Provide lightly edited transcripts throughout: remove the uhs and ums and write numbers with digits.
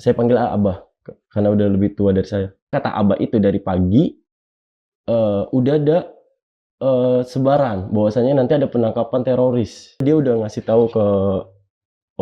saya panggil Abah karena udah lebih tua dari saya. Kata Abah itu dari pagi udah ada sebaran bahwasanya nanti ada penangkapan teroris. Dia udah ngasih tahu ke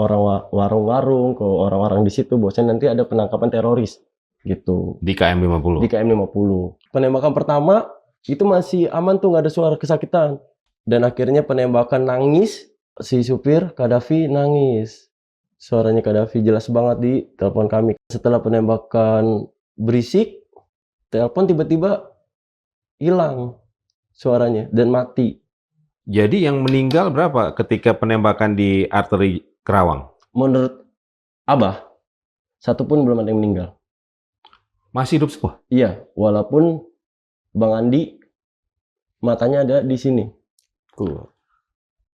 orang warung-warung, ke orang-orang di situ bahwasanya nanti ada penangkapan teroris gitu. Di KM 50. Di KM 50. Penembakan pertama itu masih aman tuh, nggak ada suara kesakitan. Dan akhirnya penembakan nangis, si supir Qaddafi nangis. Suaranya Qaddafi jelas banget di telepon kami. Setelah penembakan berisik, telepon tiba-tiba hilang suaranya dan mati. Jadi yang meninggal berapa ketika penembakan di arteri Kerawang? Menurut Abah, satu pun belum ada yang meninggal. Masih hidup semua? Iya, walaupun Bang Andi matanya ada di sini.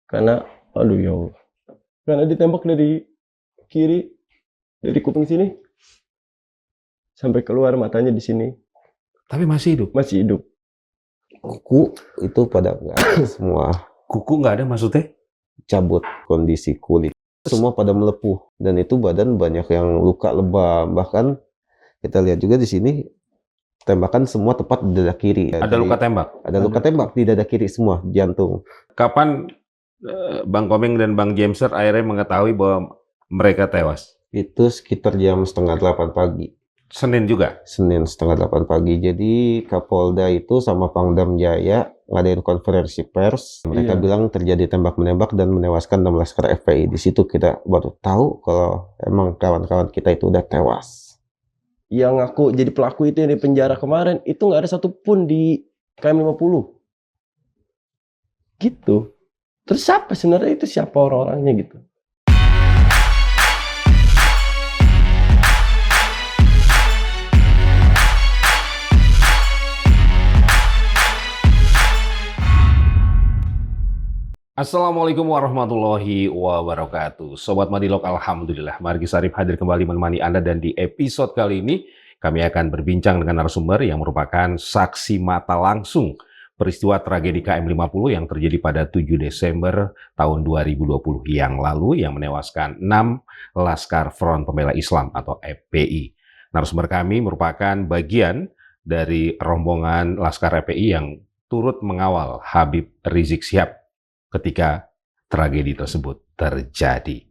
Karena, aduh ya Allah. Karena ditembak dari kiri, dari kuping sini, sampai keluar matanya di sini. Tapi masih hidup? Masih hidup. Kuku itu pada nggak ada semua. Kuku nggak ada maksudnya? Cabut kondisi kulit. Semua pada melepuh. Dan itu badan banyak yang luka lebam. Bahkan kita lihat juga di sini, tembakan semua tepat di dada kiri. Ada luka tembak? Ada luka tembak di dada kiri semua, jantung. Kapan Bang Komeng dan Bang Jameser akhirnya mengetahui bahwa mereka tewas? Itu sekitar jam 7:30 pagi. Senin juga? Senin 7:30 pagi. Jadi Kapolda itu sama Pangdam Jaya ngadain konferensi pers. Mereka bilang terjadi tembak-menembak dan menewaskan 6 laskar FPI. Di situ kita baru tahu kalau emang kawan-kawan kita itu udah tewas. Yang ngaku jadi pelaku itu yang di penjara kemarin, itu nggak ada satupun di KM 50. Gitu. Terus siapa sebenarnya itu, siapa orang-orangnya gitu? Assalamualaikum warahmatullahi wabarakatuh. Sobat Madilog, alhamdulillah. Margi Sarif hadir kembali menemani Anda, dan di episode kali ini kami akan berbincang dengan narasumber yang merupakan saksi mata langsung peristiwa tragedi KM 50 yang terjadi pada 7 Desember tahun 2020 yang lalu yang menewaskan 6 Laskar Front Pembela Islam atau FPI. Narasumber kami merupakan bagian dari rombongan Laskar FPI yang turut mengawal Habib Rizik Syihab ketika tragedi tersebut terjadi.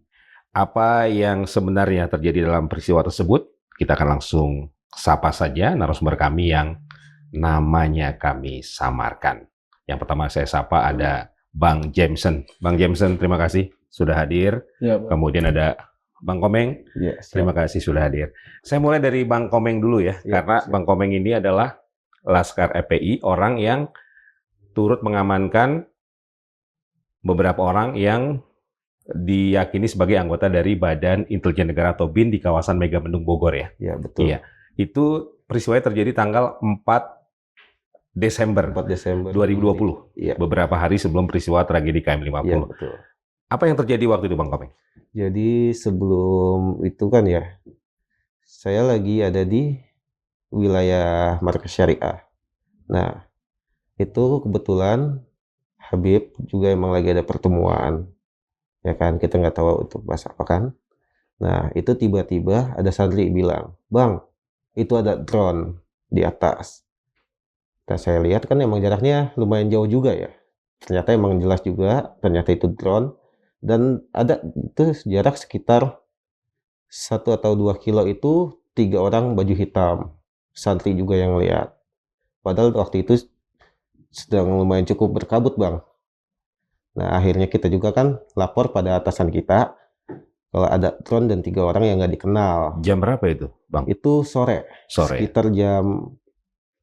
Apa yang sebenarnya terjadi dalam peristiwa tersebut? Kita akan langsung sapa saja narasumber kami yang namanya kami samarkan. Yang pertama saya sapa ada Bang Jameson. Bang Jameson, terima kasih sudah hadir. Ya, Bang. Kemudian ada Bang Komeng. Ya, terima kasih sudah hadir. Saya mulai dari Bang Komeng dulu ya, karena Bang Komeng ini adalah Laskar FPI, orang yang turut mengamankan beberapa orang yang diyakini sebagai anggota dari Badan Intelijen Negara atau BIN di kawasan Megamendung Bogor ya. Ya, betul. Iya. Itu peristiwanya terjadi tanggal 4 Desember 2020. Iya. Beberapa hari sebelum peristiwa tragedi KM 50. Iya, betul. Apa yang terjadi waktu itu Bang Komeng? Jadi sebelum itu kan ya, saya lagi ada di wilayah Markas Syariah. Nah, itu kebetulan Habib juga emang lagi ada pertemuan, ya kan, kita nggak tahu itu bahas apa kan. Nah, itu tiba-tiba ada santri bilang, "Bang, itu ada drone di atas." Nah, saya lihat kan emang jaraknya lumayan jauh juga ya. Ternyata emang jelas juga, ternyata itu drone. Dan ada itu jarak sekitar 1 atau 2 kilo itu 3 orang baju hitam. Santri juga yang lihat. Padahal waktu itu sedang lumayan cukup berkabut, Bang. Nah, akhirnya kita juga kan lapor pada atasan kita kalau ada drone dan 3 orang yang nggak dikenal. Jam berapa itu, Bang? Itu sore. Sekitar jam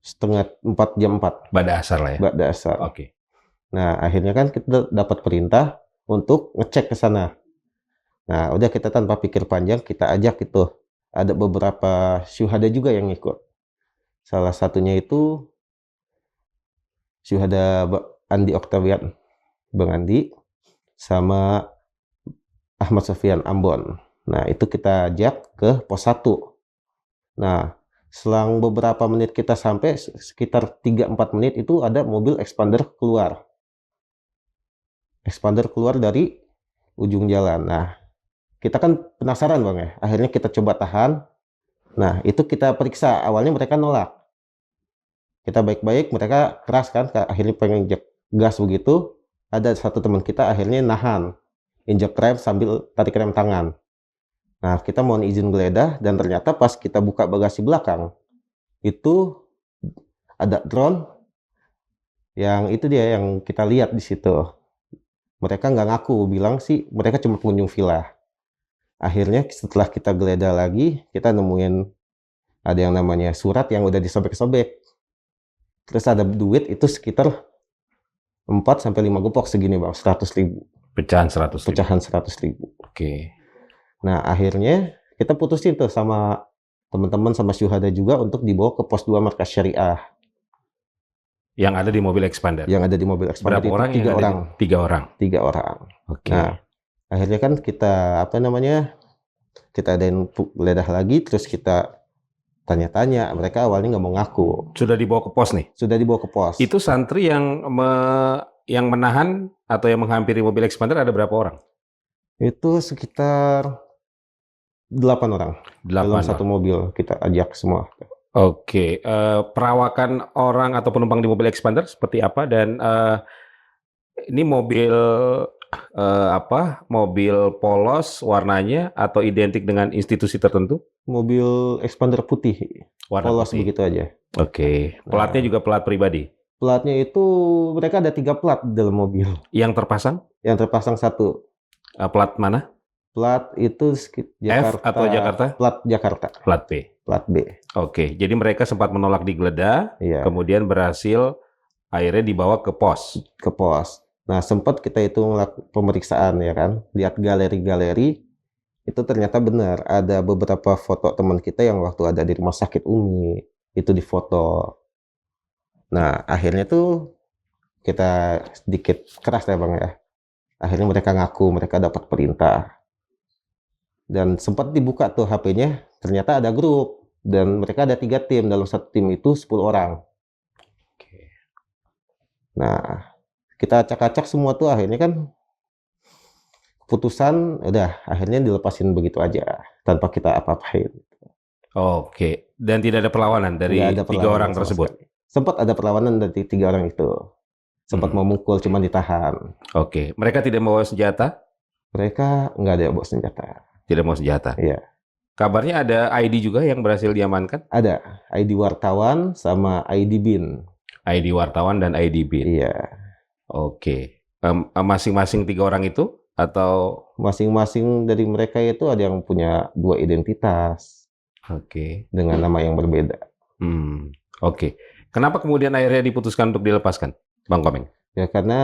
3:30, jam 4. Ba'da asar lah ya? Ba'da asar. Oke. Nah, akhirnya kan kita dapat perintah untuk ngecek ke sana. Nah, udah kita tanpa pikir panjang, kita ajak itu. Ada beberapa syuhada juga yang ikut. Salah satunya itu syuhada Andi Oktavian, Bang Andi, sama Ahmad Sofian Ambon. Nah, itu kita ajak ke pos 1. Nah, selang beberapa menit kita sampai, sekitar 3-4 menit itu ada mobil expander keluar. Expander keluar dari ujung jalan. Nah, kita kan penasaran Bang ya. Akhirnya kita coba tahan, Nah, itu kita periksa. Awalnya mereka nolak. Kita baik-baik, mereka keras kan, akhirnya pengen injek gas begitu. Ada satu teman kita akhirnya nahan, injek rem sambil tarik rem tangan. Nah, kita mohon izin geledah dan ternyata pas kita buka bagasi belakang, itu ada drone yang itu dia yang kita lihat di situ. Mereka nggak ngaku, bilang sih mereka cuma pengunjung villa. Akhirnya setelah kita geledah lagi, kita nemuin ada yang namanya surat yang udah disobek-sobek. Terus ada duit itu sekitar 4-5 gepok segini bang, 100.000. Pecahan 100.000. Pecahan 100.000. Oke. Nah akhirnya kita putusin tuh sama teman-teman sama syuhada juga untuk dibawa ke pos 2 Markas Syariah. Yang ada di mobil expander. Yang ada di mobil expander Berapa itu orang? 3 orang. 3 orang. 3 orang. Oke. Nah akhirnya kan kita kita adain geledah lagi, terus kita tanya-tanya. Mereka awalnya nggak mau ngaku. Sudah dibawa ke pos nih? Sudah dibawa ke pos. Itu santri yang menahan atau yang menghampiri mobil expander ada berapa orang? Itu sekitar 8 orang. 8 Dalam orang. satu mobil kita ajak semua. Oke. Perawakan orang atau penumpang di mobil expander seperti apa? Dan ini mobil mobil polos warnanya atau identik dengan institusi tertentu? Mobil expander putih, Warna polos putih. begitu aja. Oke. Platnya juga plat pribadi? Platnya itu mereka ada 3 plat di dalam mobil. Yang terpasang? Yang terpasang 1. Plat mana? Plat itu Jakarta. F atau Jakarta? Plat Jakarta. Plat B. Plat B. Oke. Jadi mereka sempat menolak digeledah, Iya. kemudian berhasil akhirnya dibawa ke pos. Ke pos. Nah sempat kita itu melakukan pemeriksaan ya kan, lihat galeri-galeri. Itu ternyata benar ada beberapa foto teman kita yang waktu ada di rumah sakit Umi itu difoto. Nah akhirnya tuh kita sedikit keras ya bang ya. Akhirnya mereka ngaku mereka dapat perintah. Dan sempat dibuka tuh HP-nya, ternyata ada grup. Dan mereka ada 3 tim, dalam satu tim itu 10 orang. Nah, kita acak-acak semua tuh akhirnya kan keputusan udah akhirnya dilepasin begitu aja tanpa kita apa-apain. Oke. Dan tidak ada perlawanan dari Nggak ada 3 perlawanan orang sama tersebut? sekali. Sempat ada perlawanan dari 3 orang itu. Sempat mau mukul, cuma ditahan. Oke. Mereka tidak membawa senjata? Mereka nggak ada bawa senjata. Tidak mau senjata? Iya. Kabarnya ada ID juga yang berhasil diamankan? Ada. ID wartawan sama ID BIN. ID wartawan dan ID BIN? Iya. Oke. Masing-masing 3 orang itu? Atau? Masing-masing dari mereka itu ada yang punya 2 identitas. Oke. Dengan nama yang berbeda. Oke. Kenapa kemudian akhirnya diputuskan untuk dilepaskan, Bang Komeng? Ya karena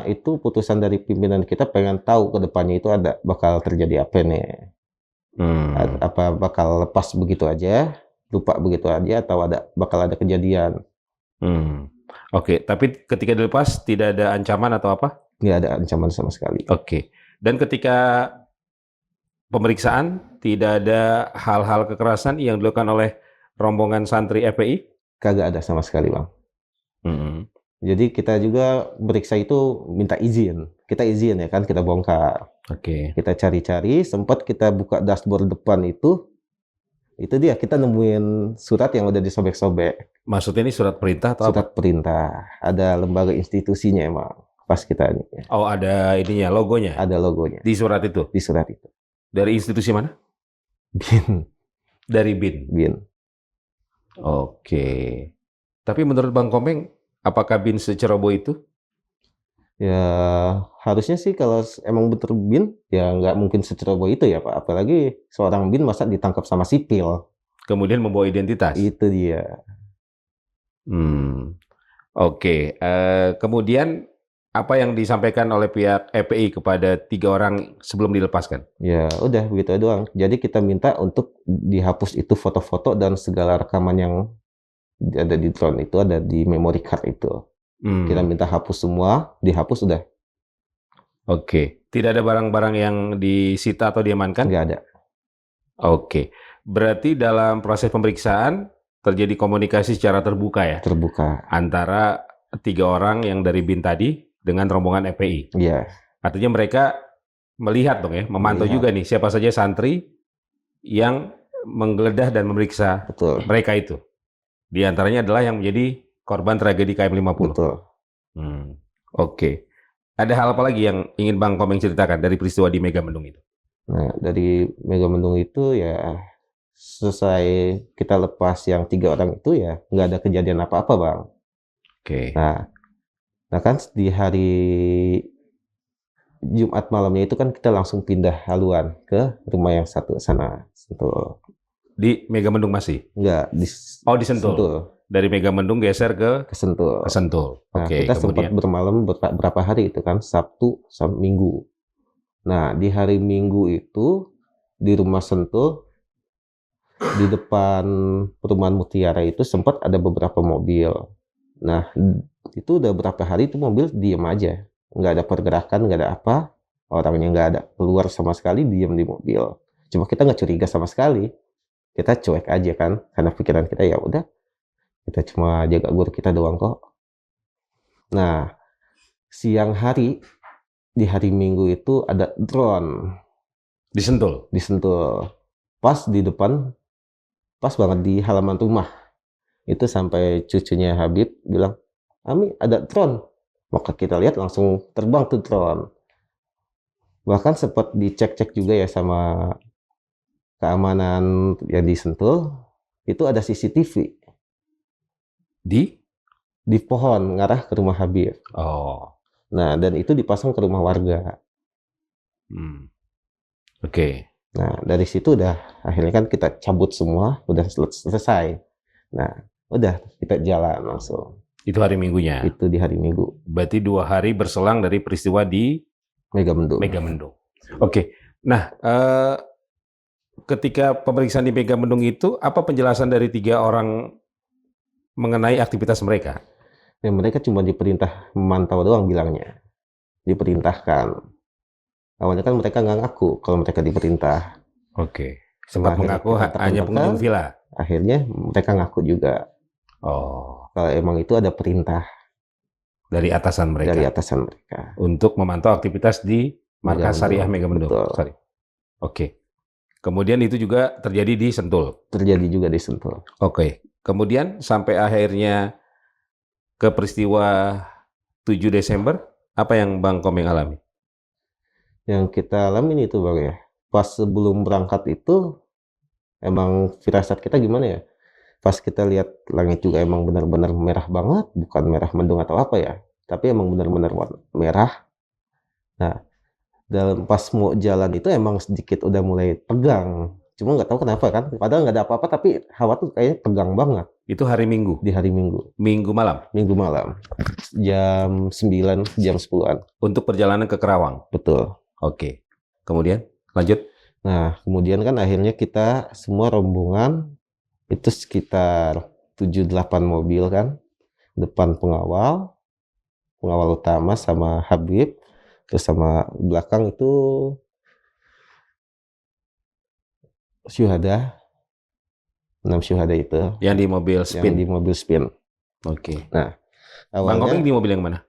itu putusan dari pimpinan kita pengen tahu ke depannya itu bakal terjadi apa nih. Apa bakal lepas begitu aja, lupa begitu aja, atau bakal ada kejadian. Oke, tapi ketika dilepas tidak ada ancaman atau apa? Nggak ada ancaman sama sekali. Oke. Dan ketika pemeriksaan tidak ada hal-hal kekerasan yang dilakukan oleh rombongan santri FPI? Kagak ada sama sekali, Bang. Jadi kita juga meriksa itu minta izin. Kita izin ya kan, kita bongkar. Oke. Kita cari-cari, sempat kita buka dashboard depan itu dia kita nemuin surat yang udah disobek-sobek. Maksudnya ini surat perintah atau surat perintah. Ada lembaga institusinya emang. Pas kita ini. Oh, ada ininya, logonya? Ada logonya. Di surat itu? Di surat itu. Dari institusi mana? BIN. Dari BIN? BIN. Oke. Tapi menurut Bang Komeng, apakah BIN seceroboh itu? Ya harusnya sih kalau emang betul BIN, ya nggak mungkin seceroboh itu ya Pak. Apalagi seorang BIN masa ditangkap sama sipil. Kemudian membawa identitas? Itu dia. Oke. Kemudian apa yang disampaikan oleh pihak FPI kepada 3 orang sebelum dilepaskan? Ya udah begitu doang. Jadi kita minta untuk dihapus itu foto-foto dan segala rekaman yang ada di drone itu, ada di memory card itu. Kita minta hapus semua, dihapus udah. Oke. Tidak ada barang-barang yang disita atau diamankan? Nggak ada. Oke. Berarti dalam proses pemeriksaan terjadi komunikasi secara terbuka ya? Terbuka. Antara 3 orang yang dari BIN tadi dengan rombongan FPI? Iya. Artinya mereka melihat dong ya, memantau juga nih siapa saja santri yang menggeledah dan memeriksa betul, mereka itu. Di antaranya adalah yang menjadi korban tragedi KM50. betul. Oke. Ada hal apa lagi yang ingin Bang Komeng ceritakan dari peristiwa di Megamendung itu? Nah, dari Megamendung itu ya selesai kita lepas yang 3 orang itu ya nggak ada kejadian apa-apa, Bang. Oke. Nah kan di hari Jumat malamnya itu kan kita langsung pindah haluan ke rumah yang satu sana, Sentul. Di Megamendung masih? Enggak, Oh, di Sentul. Sentul, Dari Megamendung geser ke Sentul. Sentul. Nah, Oke, kita sempat kemudian bermalam berapa hari itu kan, Sabtu sampai Minggu. Nah, di hari Minggu itu di rumah Sentul, di depan perumahan Mutiara itu sempat ada beberapa mobil. Nah, itu udah berapa hari itu mobil diem aja. Nggak ada pergerakan, nggak ada apa. Orangnya nggak ada keluar sama sekali, diem di mobil. Cuma kita nggak curiga sama sekali. Kita cuek aja kan, karena pikiran kita ya udah, kita cuma jaga guru kita doang kok. Nah, siang hari, di hari Minggu itu ada drone di Sentul. di Sentul. Pas di depan, pas banget di halaman rumah. Itu sampai cucunya Habib bilang, Ami ada drone. Maka kita lihat langsung terbang tuh drone. Bahkan sempat dicek-cek juga ya sama keamanan yang di Sentul, itu ada CCTV di pohon ngarah ke rumah Habib. Oh. Nah, dan itu dipasang ke rumah warga. Oke. Nah, dari situ udah akhirnya kan kita cabut semua, udah selesai. Nah, udah kita jalan langsung. Itu hari Minggunya. Itu di hari Minggu. Berarti 2 hari berselang dari peristiwa di Megamendung. Oke. Nah, ketika pemeriksaan di Megamendung itu, apa penjelasan dari 3 orang mengenai aktivitas mereka? Ya, mereka cuma diperintah memantau doang bilangnya. Diperintahkan. Awalnya kan mereka nggak ngaku kalau mereka diperintah. Oke. Sempat Akhirnya mengaku kita hanya tekan-tekan. pengunjung villa. Akhirnya mereka ngaku juga. Oh. Kalau emang itu ada perintah Dari atasan mereka. dari atasan mereka. Untuk memantau aktivitas di Markas Syariah Megamendung. Betul. Sorry. Oke. Kemudian itu juga terjadi di Sentul. Terjadi juga di Sentul. Oke. Kemudian sampai akhirnya ke peristiwa 7 Desember, apa yang Bang Komeng alami? Yang kita alamin itu Bang ya, pas sebelum berangkat itu emang firasat kita gimana ya, pas kita lihat langit juga emang benar-benar merah banget, bukan merah mendung atau apa ya, tapi emang benar-benar warna merah. Nah, dalam pas mau jalan itu emang sedikit udah mulai tegang, cuma nggak tahu kenapa kan, padahal nggak ada apa-apa tapi hawa tuh kayaknya tegang banget. Itu hari Minggu? Di hari Minggu. Minggu malam? Minggu malam, jam 9, jam 10-an. Untuk perjalanan ke Kerawang? Betul. Oke. Kemudian lanjut. Nah, kemudian kan akhirnya kita semua rombongan itu sekitar 7-8 mobil kan. Depan pengawal utama sama Habib, terus sama belakang itu syuhada. 6 syuhada itu. Yang di mobil spin? Yang di mobil spin. Oke. Nah, Bang Komeng di mobil yang mana?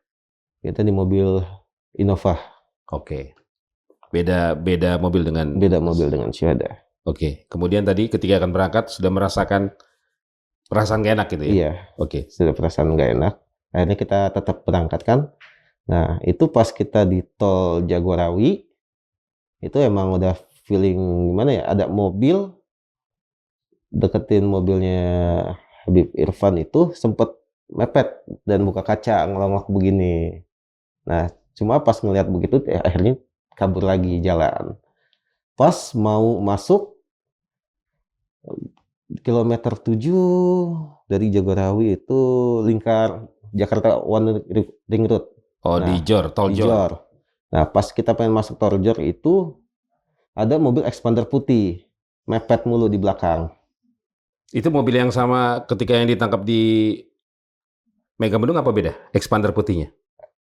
Kita di mobil Innova. Oke. Beda mobil dengan? Beda mobil dengan syuhada. Oke. Kemudian tadi ketika akan berangkat sudah merasakan perasaan gak enak gitu ya? Iya. Oke. Sudah perasaan gak enak. Akhirnya kita tetap berangkat kan. Nah, itu pas kita di tol Jagorawi, itu emang udah feeling gimana ya, ada mobil deketin mobilnya Habib Irfan itu sempet mepet dan buka kaca ngelongok begini. Nah, cuma pas ngelihat begitu akhirnya kabur lagi jalan. Pas mau masuk kilometer 7 dari Jagorawi itu lingkar Jakarta One Ring Road. Oh, nah, di tol Jor. Nah, pas kita pengen masuk tol Jor itu ada mobil expander putih mepet mulu di belakang. Itu mobil yang sama ketika yang ditangkap di Megamendung apa beda? Expander putihnya?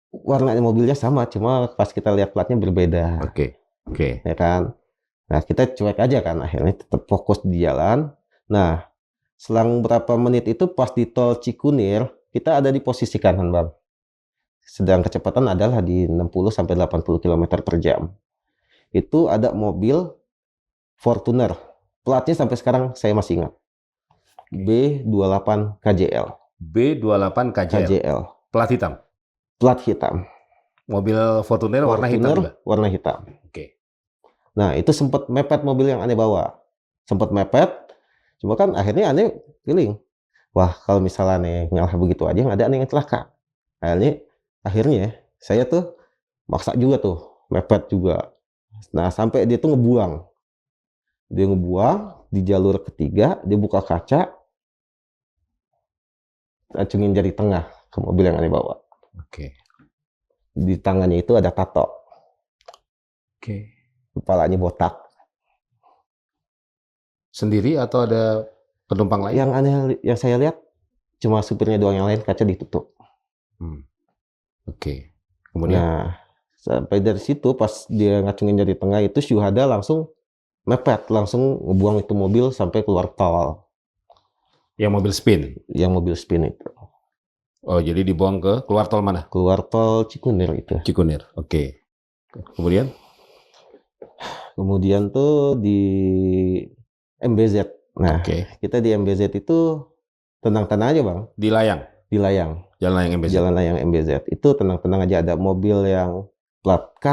Warnanya mobilnya sama, cuma pas kita lihat platnya berbeda. Oke. Ya kan? Nah, kita cuek aja kan, akhirnya tetap fokus di jalan. Nah, selang berapa menit itu pas di tol Cikunir, kita ada di posisi kanan, Bang. Sedang kecepatan adalah di 60-80 km per jam. Itu ada mobil Fortuner Platnya sampai sekarang saya masih ingat. B28 KJL. B28 KJL. KJL. Plat hitam. Plat hitam. Mobil Fortuner warna hitam juga. Warna hitam. Oke. Nah, itu sempat mepet mobil yang aneh bawa. Sempat mepet. Cuma kan akhirnya aneh feeling. Wah, kalau misalnya aneh ngalah begitu aja, nggak ada aneh yang celaka. Akhirnya saya tuh maksa juga tuh. Mepet juga. Nah, sampai dia tuh ngebuang. Dia ngebuang di jalur ketiga, dia buka kaca, acungin jari tengah ke mobil yang aneh bawa. Oke. Di tangannya itu ada tato. Oke. Kepalanya botak. Sendiri atau ada penumpang lain? Yang aneh yang saya lihat cuma supirnya doang, yang lain kaca ditutup. Oke. Kemudian Nah, sampai dari situ pas dia ngacungin jari tengah itu Syuhada langsung mepet, langsung ngebuang itu mobil sampai keluar tol. yang mobil spin. Yang mobil spin itu. Oh, jadi dibuang ke keluar tol mana? Keluar tol Cikunir itu. Cikunir. Oke. Kemudian tuh di MBZ. Nah, Oke. kita di MBZ itu tenang-tenang aja, Bang. Di Layang. Di Layang. Jalan Layang MBZ. Jalan Layang MBZ. Itu tenang-tenang aja, ada mobil yang plat K,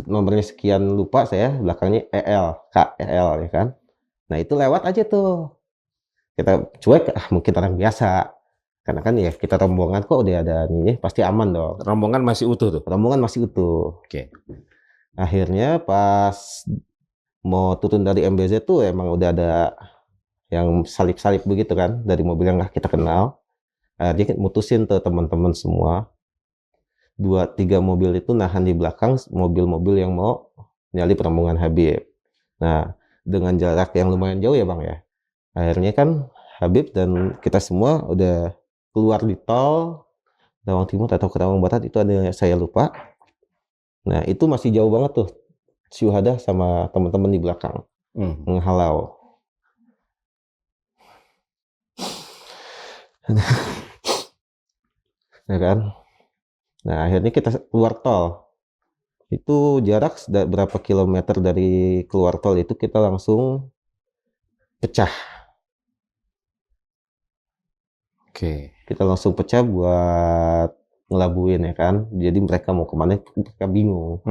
nomornya sekian lupa saya, belakangnya EL, KEL ya kan. Nah, itu lewat aja tuh. Kita cuek, mungkin orang biasa. Karena kan ya kita rombongan kok udah ada nih, pasti aman dong. Rombongan masih utuh tuh. Rombongan masih utuh. Oke. Akhirnya pas mau turun dari MBZ tuh emang udah ada yang salip-salip begitu kan dari mobil yang nggak kita kenal. Akhirnya mutusin tuh teman-teman semua. 2-3 mobil itu nahan di belakang mobil-mobil yang mau nyalip rombongan Habib. Nah, dengan jarak yang lumayan jauh ya Bang ya. Akhirnya kan Habib dan kita semua udah keluar di tol Rawang Timur atau ke Rawang Barat, itu ada saya lupa. Nah, itu masih jauh banget tuh Syuhada sama teman-teman di belakang menghalau. Ya kan? Nah, akhirnya kita keluar tol. Itu jarak berapa kilometer dari keluar tol itu kita langsung pecah. Oke. Kita langsung pecah buat ngelabuin ya kan. Jadi mereka mau kemana mereka bingung.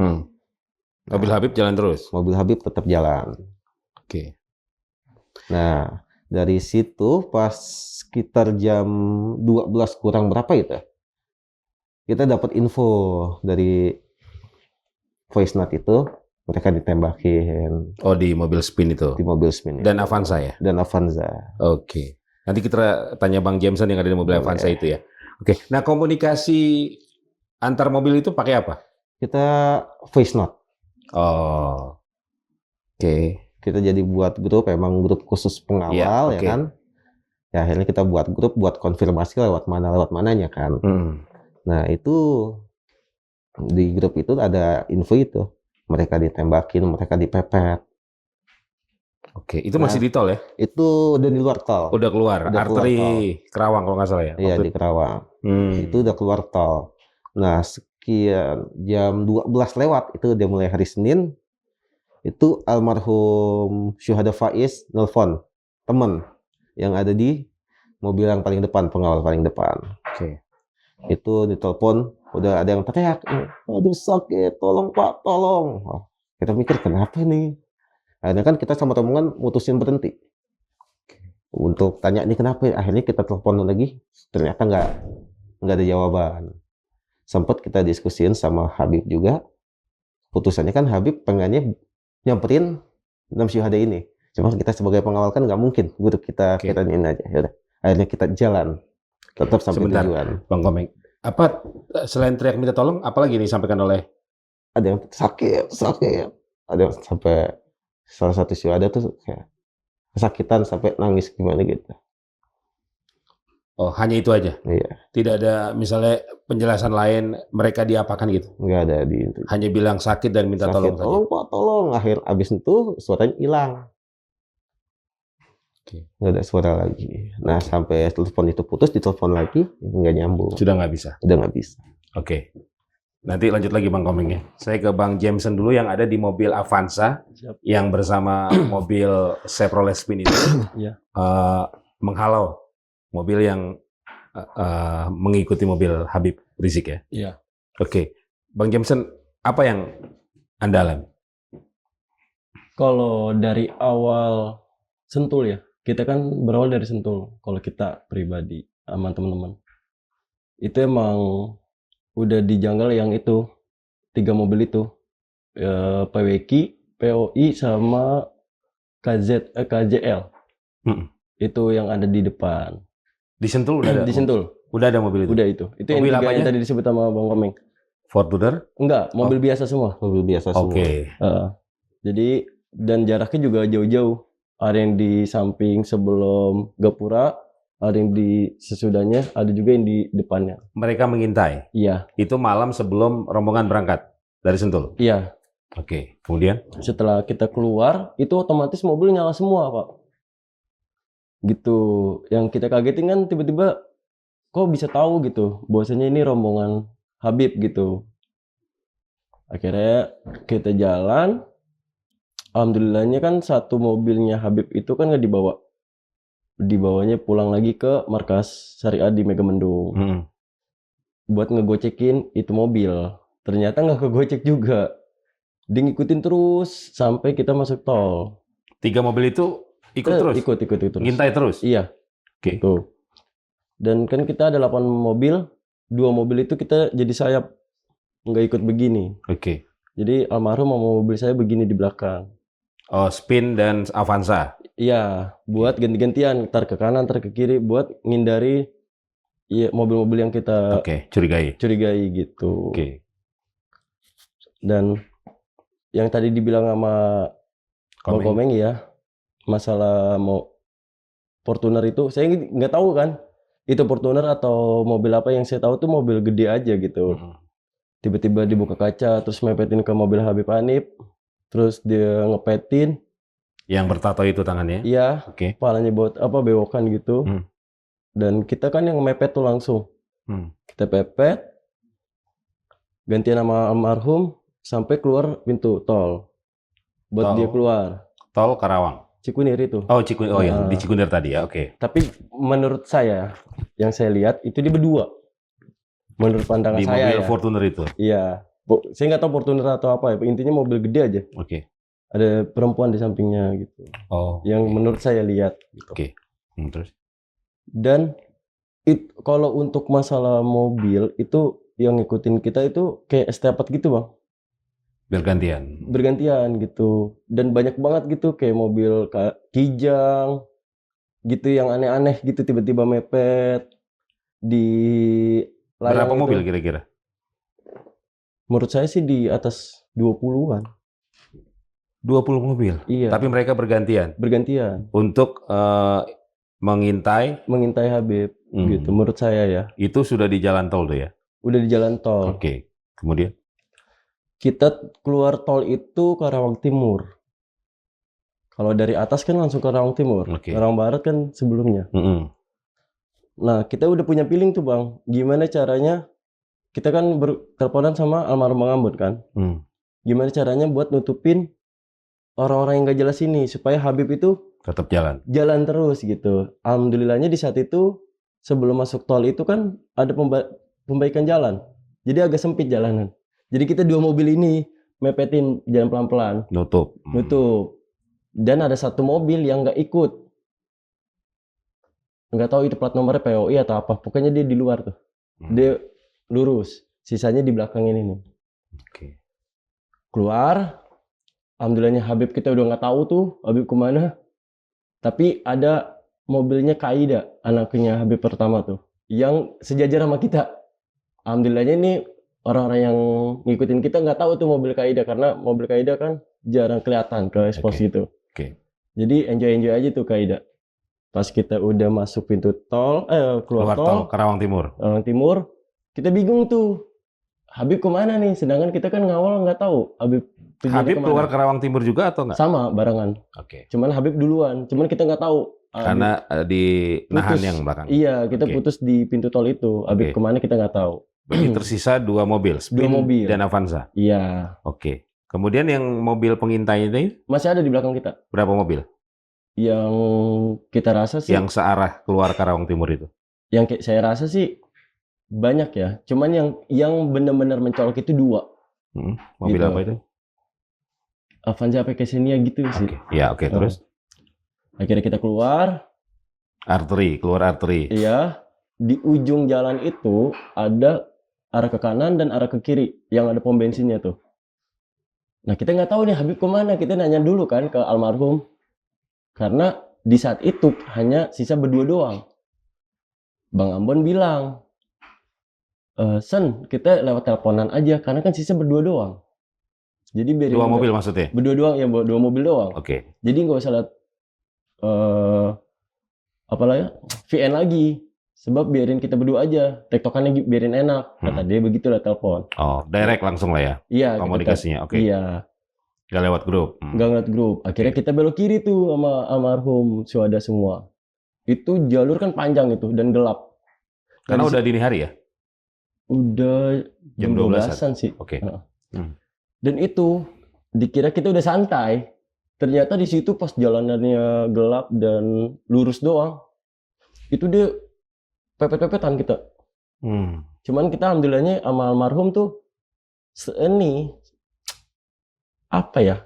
Mobil Habib jalan terus. Mobil Habib tetap jalan. Oke. Nah, dari situ pas sekitar jam 12 kurang berapa itu, kita dapat info dari voice note itu mereka ditembakin Oh, di mobil spin itu. di mobil spin Dan itu. Avanza ya? Dan Avanza. Oke. Nanti kita tanya Bang Jameson yang ada di mobil Boleh. Avanza itu ya. Oke. Nah, komunikasi antar mobil itu pakai apa? Kita voice note. Oh. Oke. Kita jadi buat grup, emang grup khusus pengawal Iya, ya oke. kan. Ya akhirnya kita buat grup buat konfirmasi lewat mananya kan. Nah, itu di grup itu ada info itu. Mereka ditembakin, mereka dipepet. Oke. Itu masih di tol ya? Itu udah di luar tol. Udah keluar. Udah keluar Arteri tol. Kerawang kalau nggak salah ya? Iya, Waktu di Kerawang. Hmm. Itu udah keluar tol. Nah, sekian jam 12 lewat, itu udah mulai hari Senin. Itu almarhum Syuhada Faiz nelfon teman yang ada di mobil yang paling depan, pengawal paling depan. Oke. Itu ditelepon, udah ada yang teriak, aduh sakit, tolong Pak, tolong. Oh, kita mikir kenapa nih? Akhirnya kan kita sama rombongan mutusin berhenti untuk tanya ini kenapa. Akhirnya kita telepon lagi, ternyata nggak ada jawaban. Sempat kita diskusin sama Habib juga. Putusannya kan Habib pengennya nyamperin 6 syuhada ini. Cuma kita sebagai pengawal kan nggak mungkin grup kita Oke. ini aja. Yaudah. Akhirnya kita jalan tetap sampai Sebentar. tujuan. Bang Komeng. Apa selain teriak minta tolong, apa lagi nih disampaikan oleh? Ada yang sakit. Ada yang sampai salah satu syuhada tuh kayak kesakitan sampai nangis gimana gitu. Oh, hanya itu aja. Iya, Tidak ada misalnya penjelasan lain mereka diapakan gitu. nggak ada di Hanya bilang sakit dan minta tolong sakit. saja. Tolong Pak, tolong. Abis itu suaranya hilang. Oke. Nggak ada suara lagi. Nah, sampai telepon itu putus, ditelepon lagi, nggak nyambung. Sudah nggak bisa. Udah nggak bisa. Oke. Nanti lanjut lagi Bang Komeng ya. Saya ke Bang Jameson dulu yang ada di mobil Avanza Siap. yang bersama mobil Chevrolet Spin itu Iya. menghalau mobil yang mengikuti mobil Habib Rizik ya. Iya. Oke, Bang Jameson, apa yang Anda alami? Kalau dari awal Sentul ya, kita kan berawal dari Sentul. Kalau kita pribadi sama teman-teman, itu emang udah dijanggal yang itu 3 mobil itu, PWQ, POI sama KJL. Mm. Itu yang ada di depan. Di Sentul udah ada, Di Sentul, udah ada mobil itu? udah itu. Itu yang Mobil 3 yang apanya? tadi disebut sama Bang Komeng. Fortuner? Enggak, mobil biasa semua. Mobil biasa semua. Oke. Jadi dan jaraknya juga jauh-jauh. Ada yang di samping sebelum Gapura, ada yang di sesudahnya, ada juga yang di depannya. Mereka mengintai. Iya, Itu malam sebelum rombongan berangkat dari Sentul. iya. Oke. Kemudian? Setelah kita keluar, itu otomatis mobil nyala semua, Pak. Gitu. Yang kita kagetin kan tiba-tiba kok bisa tahu gitu, bahwasanya ini rombongan Habib gitu. Akhirnya kita jalan. Alhamdulillahnya kan satu mobilnya Habib itu kan nggak dibawa. Dibawanya pulang lagi ke markas Syariah di Megamendung. Mm-mm. Buat ngegocekin itu mobil. Ternyata nggak kegocek juga. Dia ngikutin terus sampai kita masuk tol. 3 mobil itu ikut terus? Ikut terus. Ngintai terus? Iya. Oke. Tuh. Dan kan kita ada 8 mobil. 2 mobil itu kita jadi sayap. Nggak ikut begini. Oke. Jadi almarhum sama mobil saya begini di belakang. Oh, Spin dan Avanza. Iya, buat ganti-gantian, ntar ke kanan, ntar ke kiri, buat ngindari ya, mobil-mobil yang kita Oke, curigai. curigai gitu. Oke. Dan yang tadi dibilang sama Bang Komeng ya, masalah mau Fortuner itu, saya nggak tahu kan, itu Fortuner atau mobil apa. Yang saya tahu tuh mobil gede aja gitu. Mm-mm. Tiba-tiba dibuka kaca, terus mepetin ke mobil Habib Hanif, terus dia ngepetin, Yang bertato itu tangannya? iya, Oke. kepalanya buat apa bewokan gitu. Dan kita kan yang mepet tuh langsung. Kita pepet, gantian sama almarhum sampai keluar pintu tol. Buat Tol. dia keluar. Tol Karawang. Cikunir itu. Oh, Cikunir. Oh, yang Nah. di Cikunir tadi ya. Oke. Tapi menurut saya, yang saya lihat itu dia berdua. Menurut pandangan Di saya mobil ya. Fortuner itu. Iya. Saya nggak tahu Fortuner atau apa ya. Intinya mobil gede aja. Oke. Ada perempuan di sampingnya gitu. Oh. Yang menurut saya lihat. Gitu. Oke. Terus? Dan kalau untuk masalah mobil itu yang ngikutin kita itu kayak estafet gitu Bang. Bergantian gitu. Dan banyak banget gitu kayak mobil Kijang gitu yang aneh-aneh gitu tiba-tiba mepet di layang Berapa itu. mobil kira-kira? Menurut saya sih di atas 20-an. 20 mobil. Iya. Tapi mereka bergantian Bergantian untuk mengintai. mengintai Habib gitu menurut saya ya. Itu sudah di jalan tol tuh ya? Udah di jalan tol. Oke. Kemudian? Kita keluar tol itu Karawang Timur. Kalau dari atas kan langsung ke Karawang Timur. Oke. Karawang Barat kan sebelumnya. Nah, kita udah punya feeling tuh Bang. Gimana caranya? Kita kan berteleponan sama almarhum Bang Ambon kan. Gimana caranya buat nutupin orang-orang yang gak jelas ini supaya Habib itu Tetap jalan. jalan terus gitu. Alhamdulillahnya di saat itu sebelum masuk tol itu kan ada pembaikan jalan. Jadi agak sempit jalanan. Jadi kita 2 mobil ini mepetin jalan pelan-pelan. Nutup. Nutup. Dan ada 1 mobil yang nggak ikut. Nggak tahu itu plat nomornya POI atau apa. Pokoknya dia di luar tuh. Dia lurus. Sisanya di belakang ini nih. Oke. Keluar. Alhamdulillahnya Habib kita udah nggak tahu tuh Habib kemana. Tapi ada mobilnya Kaida, anaknya Habib pertama tuh, yang sejajar sama kita. Alhamdulillahnya ini orang-orang yang ngikutin kita nggak tahu tuh mobil Kaida, karena mobil Kaida kan jarang kelihatan ke expose gitu. Oke. Jadi enjoy aja tuh Kaida. Pas kita udah masuk pintu tol, keluar tol Karawang Timur. Karawang Timur, kita bingung tuh. Habib kemana nih? Sedangkan kita kan ngawal nggak tahu Habib tujuannya Habib kemana. keluar Karawang Timur juga atau enggak? Sama barengan. Oke. Cuman Habib duluan. Cuman kita nggak tahu. Karena di nahan putus. yang belakang. Iya, kita Oke. putus di pintu tol itu. Habib Oke. kemana kita nggak tahu. Berarti tersisa 2 mobil, Spin mobil. dan Avanza. Iya, Oke. Kemudian yang mobil pengintai ini masih ada di belakang kita. berapa mobil? Yang kita rasa sih, Yang searah keluar Karawang Timur itu. saya rasa sih banyak ya. Cuman yang benar-benar mencolok itu 2. Mobil Gitu. apa itu? Avanza pakai Xenia gitu sih. Oke. Ya, oke, terus Akhirnya kita keluar. keluar arteri. Iya, di ujung jalan itu ada arah ke kanan dan arah ke kiri yang ada pom bensinnya tuh. Nah, kita nggak tahu nih Habib kemana. Kita nanya dulu kan ke almarhum. Karena di saat itu hanya sisa berdua doang. Bang Ambon bilang, Sen, kita lewat teleponan aja karena kan sisa berdua doang. Jadi biarin 2 mobil maksudnya? berdua doang ya, 2 mobil doang. Oke. Jadi nggak usah lihat VN lagi. Sebab biarin kita berdua aja, tektokannya biarin enak. Kata dia begitu lah telepon. Oh, direct langsung lah ya Iya, komunikasinya. Oke. Iya, Gak lewat grup. nggak ngeliat grup. Akhirnya kita belok kiri tuh sama almarhum Syuhada semua. Itu jalur kan panjang itu dan gelap. Karena Dan udah dini hari ya? udah Jam jam 12-an. 12-an sih. Oke. Dan itu dikira kita udah santai. Ternyata di situ pas jalanannya gelap dan lurus doang. Itu dia pepet-pepetan kita. Cuman kita alhamdulillahnya sama almarhum tuh apa ya?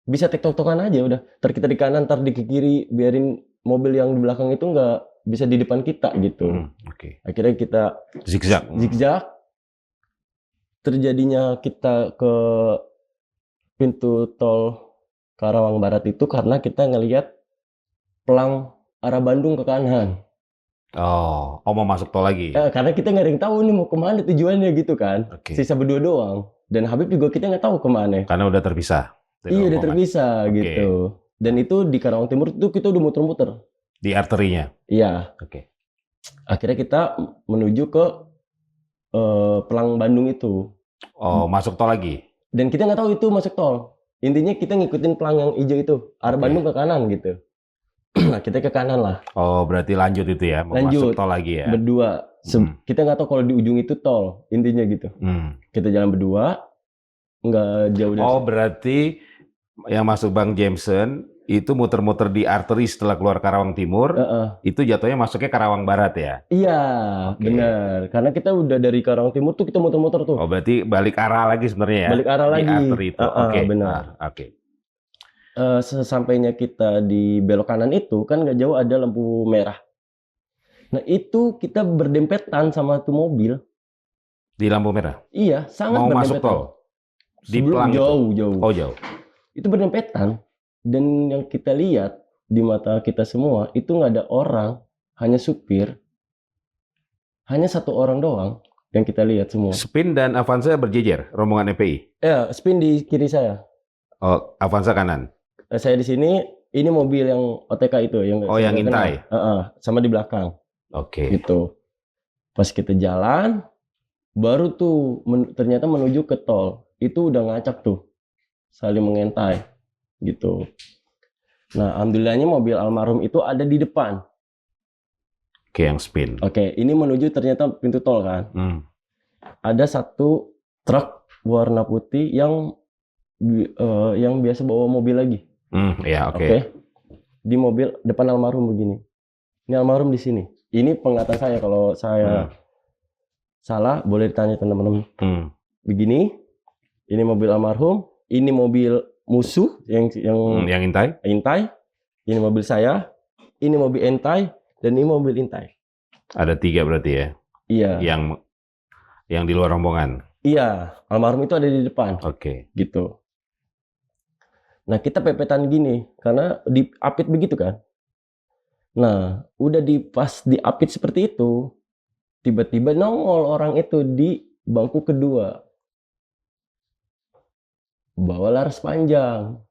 Bisa tektok-tokan aja udah. Ntar kita di kanan, ntar di kiri, biarin mobil yang di belakang itu nggak bisa di depan kita gitu. Oke. Akhirnya kita Zigzag. Terjadinya kita ke pintu tol Karawang Barat itu karena kita ngelihat pelang arah Bandung ke kanan. Oh, mau masuk tol lagi. Karena kita nggak ada yang tahu nih mau kemana tujuannya gitu kan. Oke. Sisa berdua doang. Dan Habib juga kita nggak tahu kemana. Karena udah terpisah. Iya udah terpisah Oke. gitu. Dan itu di Karawang Timur itu kita udah muter-muter. Di arterinya. Iya. Oke. Akhirnya kita menuju ke pelang Bandung itu. Oh, masuk tol lagi. Dan kita nggak tahu itu masuk tol. Intinya kita ngikutin pelang yang hijau itu. Arah Oke. Bandung ke kanan gitu. Nah kita ke kanan lah. Oh, berarti lanjut itu ya. Mau Lanjut. masuk tol lagi ya. Berdua. Kita nggak tahu kalau di ujung itu tol. Intinya gitu. Kita jalan berdua. Nggak jauh dari Oh, berarti yang masuk Bang Jameson itu muter-muter di arteri setelah keluar Karawang Timur. Itu jatuhnya masuknya Karawang Barat ya? Iya, Oke. benar. Karena kita udah dari Karawang Timur tuh kita muter-muter tuh. Oh, berarti balik arah lagi sebenarnya ya? Balik arah Di lagi. arteri itu. Oke. Benar. Oke. Sesampainya kita di belok kanan itu kan nggak jauh ada lampu merah. Nah itu kita berdempetan sama tuh mobil. Di lampu merah? Iya, sangat Mau berdempetan. masuk tol? Di Sebelum pelang itu? jauh. Oh, jauh. Itu berdempetan. Dan yang kita lihat di mata kita semua itu nggak ada orang, hanya supir. Hanya satu orang doang yang kita lihat semua. Spin dan Avanza berjejer, rombongan EPI? Spin di kiri saya. Oh, Avanza kanan? Saya di sini, ini mobil yang OTK itu. Yang Oh, saya yang nggak kenal. intai? Sama di belakang. Oke. Gitu. Pas kita jalan, baru tuh ternyata menuju ke tol. Itu udah ngacak tuh. Saling mengentai. Gitu. Nah, alhamdulillahnya mobil almarhum itu ada di depan. Oke, yang spin. Oke, ini menuju ternyata pintu tol kan. Ada satu truk warna putih yang biasa bawa mobil lagi. Ya, oke. Oke. Di mobil depan almarhum begini. Ini almarhum di sini. Ini penglihatan saya. Kalau saya salah, boleh ditanya teman-teman. Begini. Ini mobil almarhum. Ini mobil musuh yang intai. Ini mobil saya. Ini mobil entai. Dan ini mobil intai. Ada 3 berarti ya? Iya. Yang di luar rombongan. Iya. Almarhum itu ada di depan. Oke. Gitu. Nah kita pepetan gini. Karena diapit begitu kan. Nah udah pas diapit seperti itu. Tiba-tiba nongol orang itu di bangku kedua. Bawa laras panjang.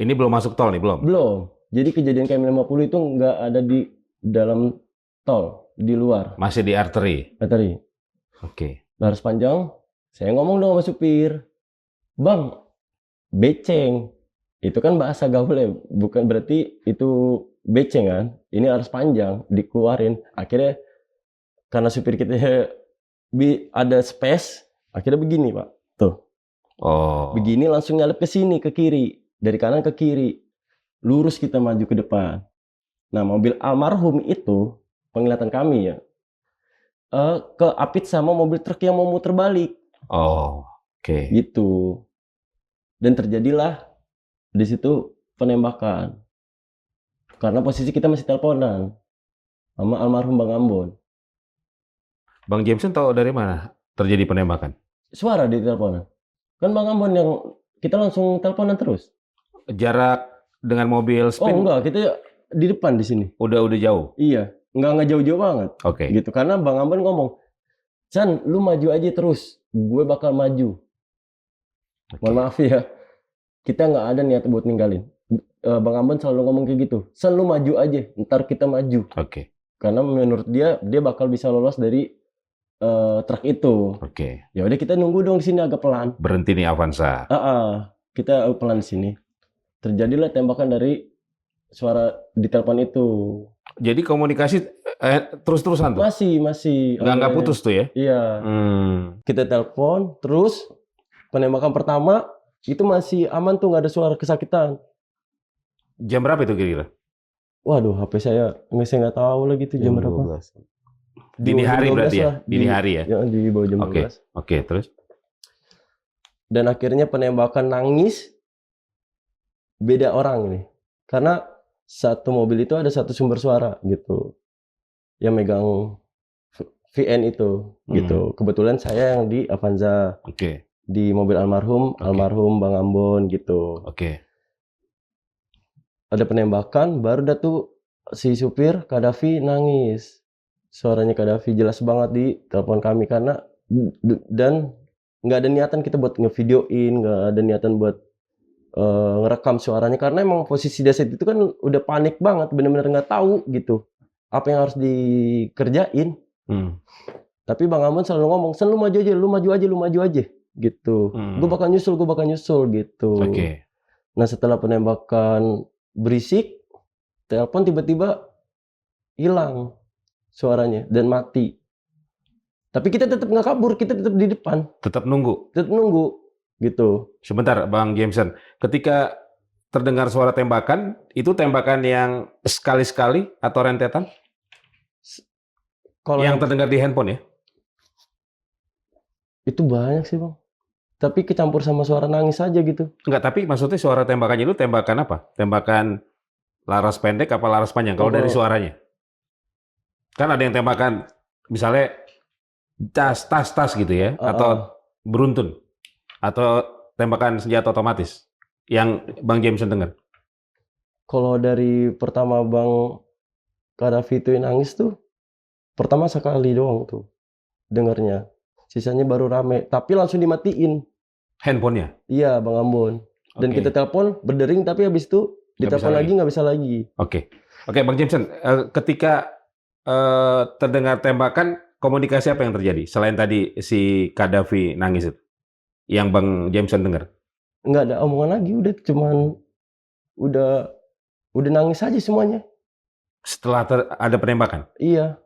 Ini belum masuk tol nih, belum? Belum. Jadi kejadian KM50 itu nggak ada di dalam tol, di luar. Masih di arteri? Arteri. Oke. Laras panjang, saya ngomong dong sama supir. Bang, beceng. Itu kan bahasa gaul ya, bukan berarti itu beceng kan. Ini laras panjang, dikeluarin. Akhirnya, karena supir kita ada space, akhirnya begini Pak. Tuh, Oh. begini langsung nyalip ke sini, ke kiri. Dari kanan ke kiri. Lurus kita maju ke depan. Nah, mobil almarhum itu, penglihatan kami ya, keapit sama mobil truk yang mau muter balik. Oh, oke. Gitu. Dan terjadilah di situ penembakan. Karena posisi kita masih teleponan sama almarhum Bang Ambon. Bang Jameson tahu dari mana terjadi penembakan? Suara di teleponan. Kan Bang Ambon yang kita langsung teleponan terus. Jarak dengan mobil Oh spin enggak, kita di depan di sini. udah jauh. Iya, enggak jauh-jauh banget. Oke. Gitu. Karena Bang Ambon ngomong, "Chan, lu maju aja terus. Gue bakal maju." Mohon maaf ya. Kita nggak ada niat buat ninggalin. Bang Ambon selalu ngomong kayak gitu. "San, lu maju aja, ntar kita maju." Oke. Karena menurut dia bakal bisa lolos dari truk itu. Oke. Ya udah kita nunggu dong di sini agak pelan. Berhenti nih Avanza. Kita pelan di sini. Terjadilah tembakan dari suara di telepon itu. Jadi komunikasi terus-terusan tuh. Masih. Nggak putus tuh ya? Iya. Kita telepon, terus penembakan pertama itu masih aman tuh, nggak ada suara kesakitan. Jam berapa itu kira-kira? Waduh, HP saya nggak tahu lagi tuh jam berapa. 12. Dini hari berarti ya? Dini hari ya? Ya, di bawah jam Oke. 12. Oke, terus? Dan akhirnya penembakan nangis beda orang ini. Karena satu mobil itu ada satu sumber suara gitu. Yang megang VN itu gitu. Kebetulan saya yang di Avanza. Oke. Di mobil almarhum Bang Ambon gitu. Oke. Ada penembakan, baru dah tuh si supir Kadafi nangis. Suaranya Kadafi jelas banget di telepon kami karena dan nggak ada niatan kita buat ngevideoin, nggak ada niatan buat ngerekam suaranya karena emang posisi dia saat itu kan udah panik banget, bener-bener nggak tahu gitu apa yang harus dikerjain. Tapi Bang Ambon selalu ngomong, "Sen, lu maju aja gitu. Gue bakal nyusul gitu." Oke. Nah, setelah penembakan berisik, telepon tiba-tiba hilang suaranya dan mati. Tapi kita tetap nggak kabur, kita tetap di depan, Tetap nunggu. gitu. Sebentar, Bang Jameson. Ketika terdengar suara tembakan, itu tembakan yang sekali-sekali atau rentetan? Kalau Yang terdengar di handphone ya? itu banyak sih Bang. Tapi kecampur sama suara nangis aja gitu. Enggak, tapi maksudnya suara tembakannya itu tembakan apa? Tembakan laras pendek apa laras panjang? Kalau dari suaranya. Kan ada yang tembakan, misalnya tas gitu ya, atau beruntun, atau tembakan senjata otomatis yang Bang Jameson dengar. Kalau dari pertama Bang Kadafi itu nangis tuh, pertama sekali doang tuh dengarnya. Sisanya baru rame, tapi langsung dimatiin. Handphonenya? Iya, Bang Ambon. Dan Oke. kita telepon berdering, tapi habis itu ditelepon lagi nggak bisa lagi. Oke, Bang Jameson, ketika terdengar tembakan, komunikasi apa yang terjadi selain tadi si Kadafi nangis itu, yang Bang Jameson dengar? Nggak ada omongan lagi, udah cuman udah nangis aja semuanya. Setelah ada penembakan? Iya,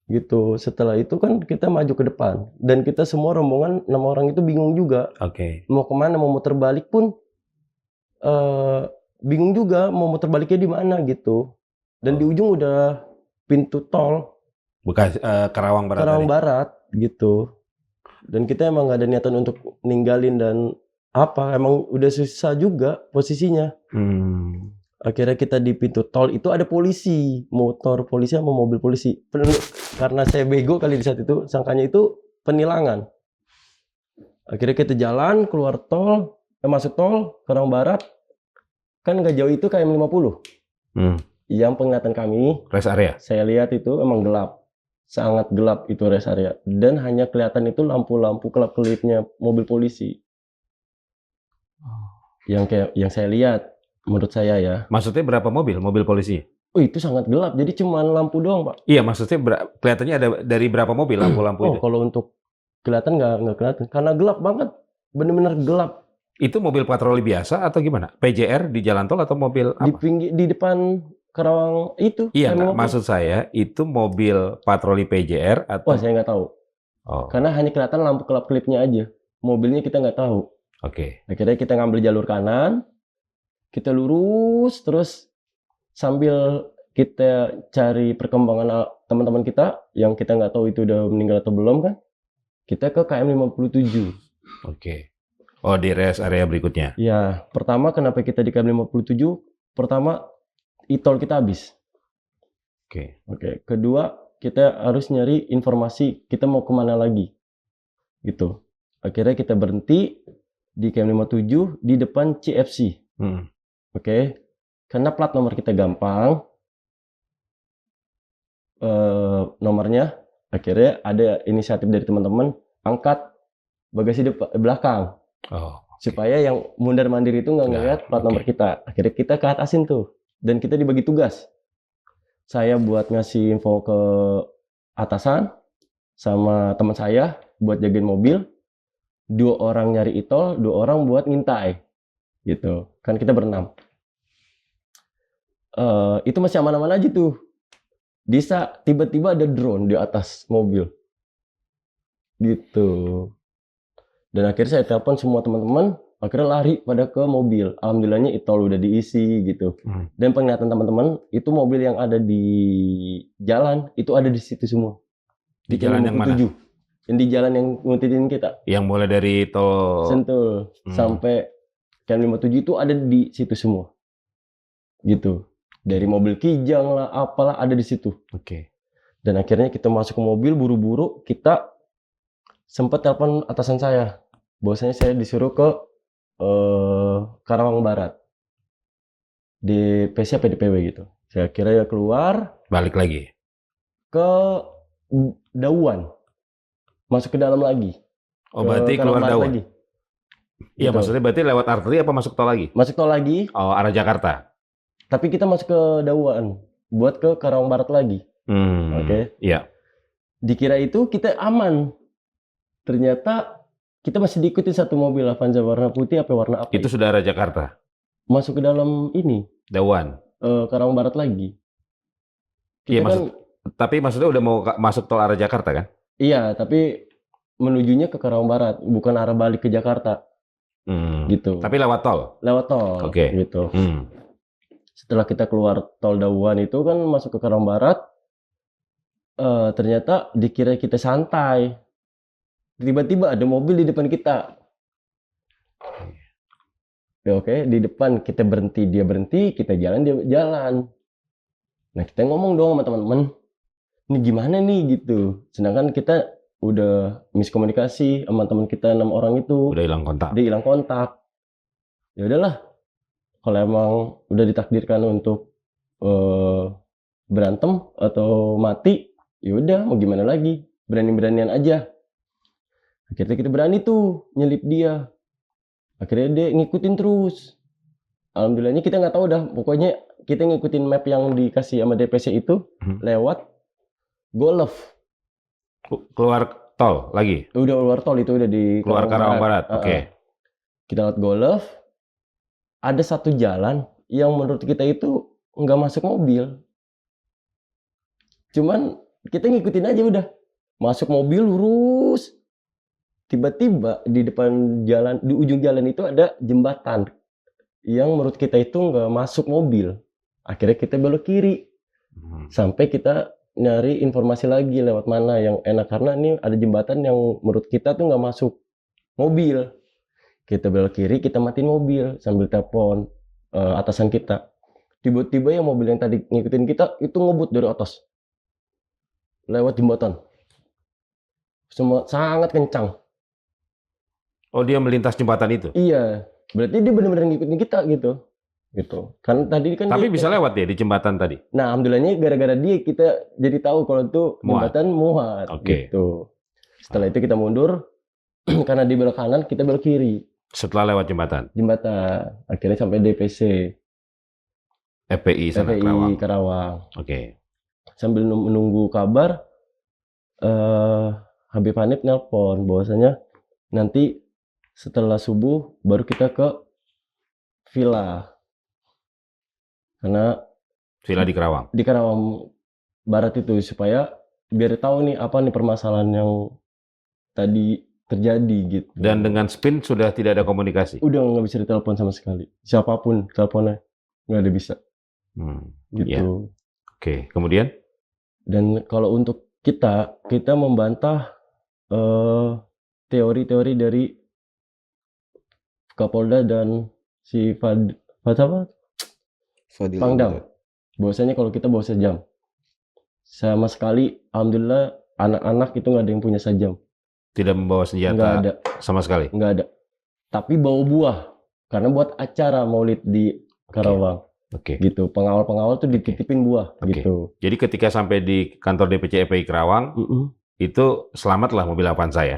gitu. Setelah itu kan kita maju ke depan dan kita semua rombongan 6 orang itu bingung juga. Oke. Mau kemana, mau muter balik pun bingung juga mau muter baliknya di mana gitu. Dan di ujung udah pintu tol Karawang Barat. Karawang Barat gitu. Dan kita emang nggak ada niatan untuk ninggalin dan emang udah susah juga posisinya. Akhirnya kita di pintu tol itu ada polisi, motor polisi sama mobil polisi. Karena saya bego kali di saat itu, sangkanya itu penilangan. Akhirnya kita jalan keluar tol, masuk tol Karawang Barat. Kan nggak jauh itu KM 50. Yang penglihatan kami, Rest area. saya lihat itu emang gelap. Sangat gelap itu rest area. Dan hanya kelihatan itu lampu-lampu kelap-kelipnya mobil polisi. Yang saya lihat, menurut saya ya. Maksudnya berapa mobil polisi? Oh, itu sangat gelap, jadi cuma lampu doang, Pak. Iya, maksudnya kelihatannya ada dari berapa mobil lampu-lampu itu? Kalau untuk kelihatan nggak kelihatan, karena gelap banget, bener-bener gelap. Itu mobil patroli biasa atau gimana? PJR di jalan tol atau mobil apa? Di depan Karawang itu. Iya, maksud saya itu mobil patroli PJR atau? Wah, saya nggak tahu. Oh, Karena hanya kelihatan lampu kelap-kelipnya aja. Mobilnya kita nggak tahu. oke. Akhirnya kita ngambil jalur kanan, kita lurus terus sambil kita cari perkembangan teman-teman kita yang kita nggak tahu itu udah meninggal atau belum kan. Kita ke KM 57. Oke. Oh, di rest area berikutnya. Ya, pertama kenapa kita di KM 57? Pertama, e-tol kita habis. Oke. Oke. Kedua, kita harus nyari informasi kita mau kemana lagi. Gitu. Akhirnya kita berhenti di KM 57 di depan CFC. Hmm. Oke. Karena plat nomor kita gampang, nomornya, akhirnya ada inisiatif dari teman-teman angkat bagasi belakang. Oh, Supaya yang mundar mandir itu nggak Nggak, ngeliat plat nomor oke. kita. Akhirnya kita ke atasin tuh. Dan kita dibagi tugas. Saya buat ngasih info ke atasan, sama teman saya buat jagain mobil. 2 orang nyari e-tol, 2 orang buat ngintai. Gitu. Kan kita berenam. Itu masih aman-aman aja tuh. Bisa tiba-tiba ada drone di atas mobil. Gitu. Dan akhirnya saya telepon semua teman-teman, akhirnya lari pada ke mobil. Alhamdulillahnya e-tol udah diisi gitu. Hmm. Dan penglihatan teman-teman, itu mobil yang ada di jalan, itu ada di situ semua. Di jalan yang mana? 57. Yang di jalan yang ngutitin kita. Yang mulai dari tol. Sentul. Sampai KM 57 itu ada di situ semua. Gitu. Dari mobil Kijang lah, apalah ada di situ. Oke. Dan akhirnya kita masuk ke mobil buru-buru, kita sempat telepon atasan saya. Bahwasanya saya disuruh ke Karawang Barat. DPC apa DPW gitu. Saya kira ya keluar Balik lagi. ke Dauan. Masuk ke dalam lagi. Oh, Ke berarti Karawang keluar Barat Dauan. lagi. Iya, Gitu. maksudnya berarti lewat arteri apa masuk tol lagi? Masuk tol lagi, Oh, arah Jakarta. tapi kita masuk ke Dauan. Buat ke Karawang Barat lagi. Oke. Iya. Dikira itu kita aman. Ternyata kita masih diikuti satu mobil Avanza warna putih apa warna apa. Itu sudah arah Jakarta. Masuk ke dalam ini Dawan. Karawang Barat lagi. Iya, Kita kan Tapi maksudnya udah mau masuk tol arah Jakarta kan? iya, tapi menujunya ke Karawang Barat, bukan arah balik ke Jakarta gitu. Tapi lewat tol. Lewat tol Oke. gitu. Setelah kita keluar tol Dauan itu kan masuk ke Karawang Barat, ternyata dikira kita santai. Tiba-tiba ada mobil di depan kita. Ya, oke, di depan kita berhenti, dia berhenti, kita jalan, dia jalan. Nah, kita ngomong dong sama teman-teman, ini gimana nih gitu. Sedangkan kita udah miskomunikasi sama teman kita 6 orang itu. Udah hilang kontak. Dia hilang kontak. Ya udahlah. Kalau emang udah ditakdirkan untuk berantem atau mati, ya udah mau gimana lagi? Berani-beranian aja. Akhirnya kita berani tuh nyelip dia. Akhirnya dia ngikutin terus. Alhamdulillahnya kita nggak tahu dah. Pokoknya kita ngikutin map yang dikasih sama DPC itu lewat Golf. Keluar tol lagi? Udah keluar tol itu udah di Keluar Karawang Barat. Oke. Kita lewat Golf. Ada satu jalan yang menurut kita itu nggak masuk mobil. Cuman kita ngikutin aja udah. Masuk mobil lurus. Tiba-tiba di depan jalan, di ujung jalan itu ada jembatan yang menurut kita itu nggak masuk mobil. Akhirnya kita belok kiri. Sampai kita nyari informasi lagi lewat mana yang enak. Karena ini ada jembatan yang menurut kita tuh nggak masuk mobil. Kita belok kiri, kita matiin mobil sambil telepon atasan kita. Tiba-tiba yang mobil yang tadi ngikutin kita itu ngebut dari atas. Lewat jembatan. Semua sangat kencang. Oh, dia melintas jembatan itu? Iya. Berarti dia benar-benar ngikutin kita gitu. Kan tadi kan Tapi dia, bisa lewat ya di jembatan tadi? Nah, alhamdulillahnya gara-gara dia kita jadi tahu kalau itu jembatan muat Oke. gitu. Setelah itu kita mundur karena di belok kanan, kita belok kiri. Setelah lewat jembatan? Jembatan. Akhirnya sampai DPC. FPI sana FPI Karawang. Karawang. Oke. Sambil menunggu kabar, Habib Hanif nelpon bahwasanya nanti setelah subuh baru kita ke villa. Karena Villa di Karawang. di Karawang Barat itu supaya biar tahu nih apa nih permasalahan yang tadi terjadi gitu. Dan dengan Spin sudah tidak ada komunikasi. Udah nggak bisa ditelepon sama sekali. Siapapun teleponnya nggak ada bisa Ya. gitu. Oke, kemudian Dan kalau untuk kita membantah teori-teori dari Kapolda dan si Pangdam, bahwasanya kalau kita bawa sajam, sama sekali, alhamdulillah anak-anak itu nggak ada yang punya sajam, tidak membawa nggak senjata ada, sama sekali. nggak ada. Tapi bawa buah, karena buat acara Maulid di Karawang, Oke. gitu. Pengawal-pengawal tuh dititipin buah, Oke. gitu. Jadi ketika sampai di kantor DPC FPI Kerawang, itu selamatlah mobil Avanza ya.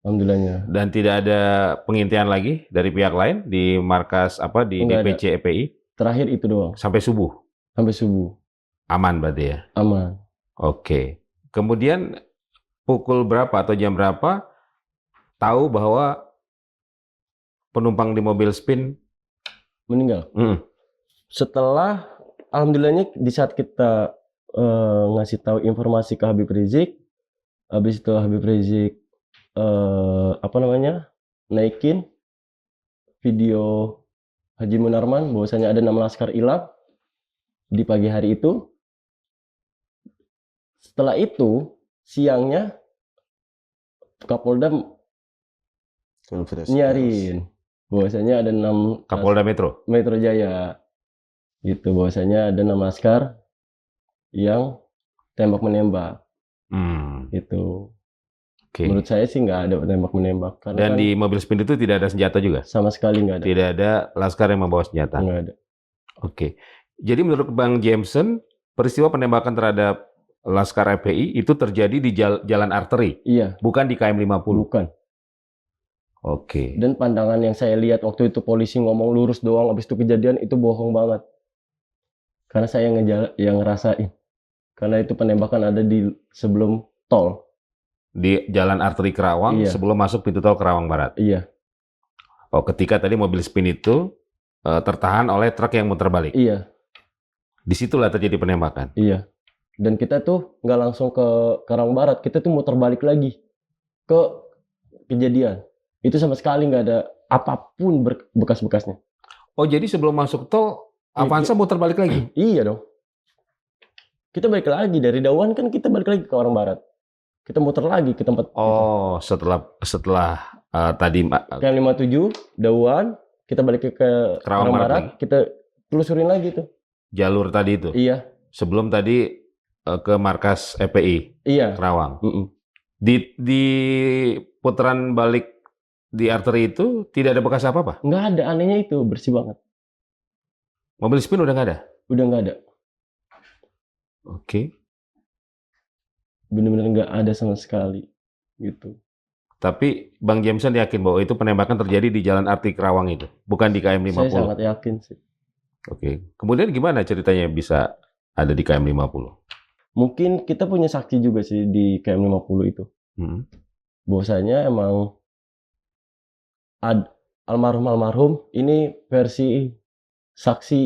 Alhamdulillahnya. Dan tidak ada pengintian lagi dari pihak lain di markas di Nggak ada. DPC FPI Terakhir itu doang, sampai subuh. sampai subuh, Aman berarti ya. aman. Oke. Kemudian pukul berapa atau jam berapa tahu bahwa penumpang di mobil Spin Meninggal. Setelah, alhamdulillahnya di saat kita ngasih tahu informasi ke Habib Rizik, habis itu Habib Rizik naikin video Haji Munarman bahwasanya ada 6 laskar hilang di pagi hari itu. Setelah itu siangnya Kapolda nyarin bahwasanya ada 6 Kapolda Metro. Metro Jaya gitu, bahwasanya ada 6 laskar yang tembak menembak gitu. Oke. Menurut saya sih nggak ada tembak menembak, karena Dan kan di mobil Spin itu tidak ada senjata juga. sama sekali nggak ada. Tidak ada laskar yang membawa senjata. Nggak ada. Oke. Jadi menurut Bang Jameson, peristiwa penembakan terhadap laskar FPI itu terjadi di jalan arteri, Iya, bukan di KM 50. bukan. Oke. Dan pandangan yang saya lihat waktu itu polisi ngomong lurus doang, habis itu kejadian, itu bohong banget. Karena saya yang ngerasain. Karena itu penembakan ada di sebelum tol. Di jalan arteri Kerawang Iya. sebelum masuk pintu tol Kerawang Barat. Iya, Oh, ketika tadi mobil Spin itu tertahan oleh truk yang muter balik. iya, Disitulah terjadi penembakan. iya. Dan kita tuh nggak langsung ke Karawang Barat, kita tuh muter balik lagi ke kejadian. Itu sama sekali nggak ada apapun bekas-bekasnya. Oh, jadi sebelum masuk tol, Avanza muter balik lagi? Iya dong. Kita balik lagi dari Dawan, kan kita balik lagi ke Karawang Barat. Kita muter lagi ke tempat Oh, setelah tadi KM 57 Dawan, kita balik ke Karawang Barat Barat, kita telusurin lagi tuh. jalur tadi itu. Iya, Sebelum tadi ke markas FPI iya. Kerawang. Di putaran balik di arteri itu tidak ada bekas apa-apa. Nggak ada, anehnya itu bersih banget. Mobil Spin udah nggak ada. Udah nggak ada, Oke. bener-bener nggak ada sama sekali gitu. Tapi Bang Jameson yakin bahwa itu penembakan terjadi di jalan arteri Kerawang itu, bukan di KM 50. Saya sangat yakin sih. Oke. Kemudian gimana ceritanya bisa ada di KM 50? Mungkin kita punya saksi juga sih di KM 50 itu. Bahwasanya emang almarhum ini versi saksi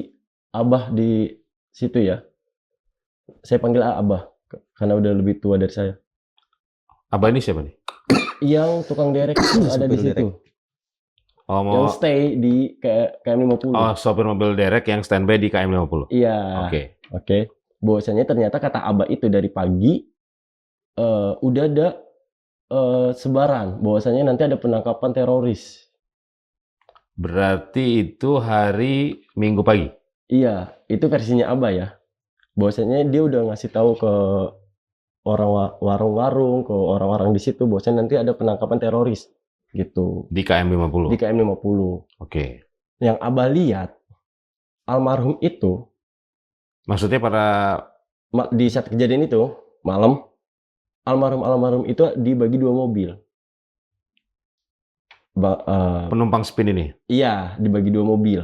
Abah di situ ya. Saya panggil Abah karena udah lebih tua dari saya. Abah ini siapa nih? Yang tukang derek yang ada di Supir situ. Oh, Yang stay di KM 50. Oh, sopir mobil derek yang standby di KM 50. Iya. Oke. Bahwasanya ternyata kata Abah itu dari pagi udah ada sebaran bahwasanya nanti ada penangkapan teroris. Berarti itu hari Minggu pagi. Iya, itu versinya Abah ya. Bahwasanya dia udah ngasih tahu ke orang warung-warung, ke orang-orang di situ bahwasanya nanti ada penangkapan teroris gitu. Di KM 50. Di KM 50. Oke. Yang Abah lihat almarhum itu Maksudnya di saat kejadian itu malam, almarhum itu dibagi 2 mobil. penumpang Spin ini. Iya, dibagi 2 mobil.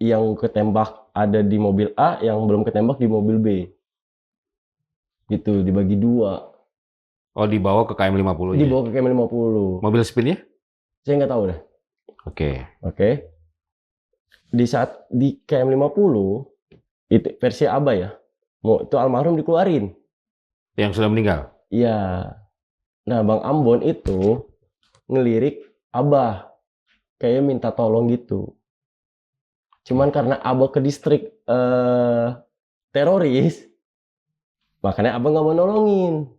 Yang ketembak ada di mobil A, yang belum ketembak di mobil B. Gitu, dibagi 2. Oh, dibawa ke KM 50 Dibawa ke KM 50. Mobil Spinnya? Saya nggak tahu dah. Oke. Di saat di KM 50 itu versi Abah ya. Itu almarhum dikeluarin. Yang sudah meninggal? Iya. Nah, Bang Ambon itu ngelirik Abah, kayak minta tolong gitu. Cuman karena Abah ke distrik teroris, makanya Abah nggak mau nolongin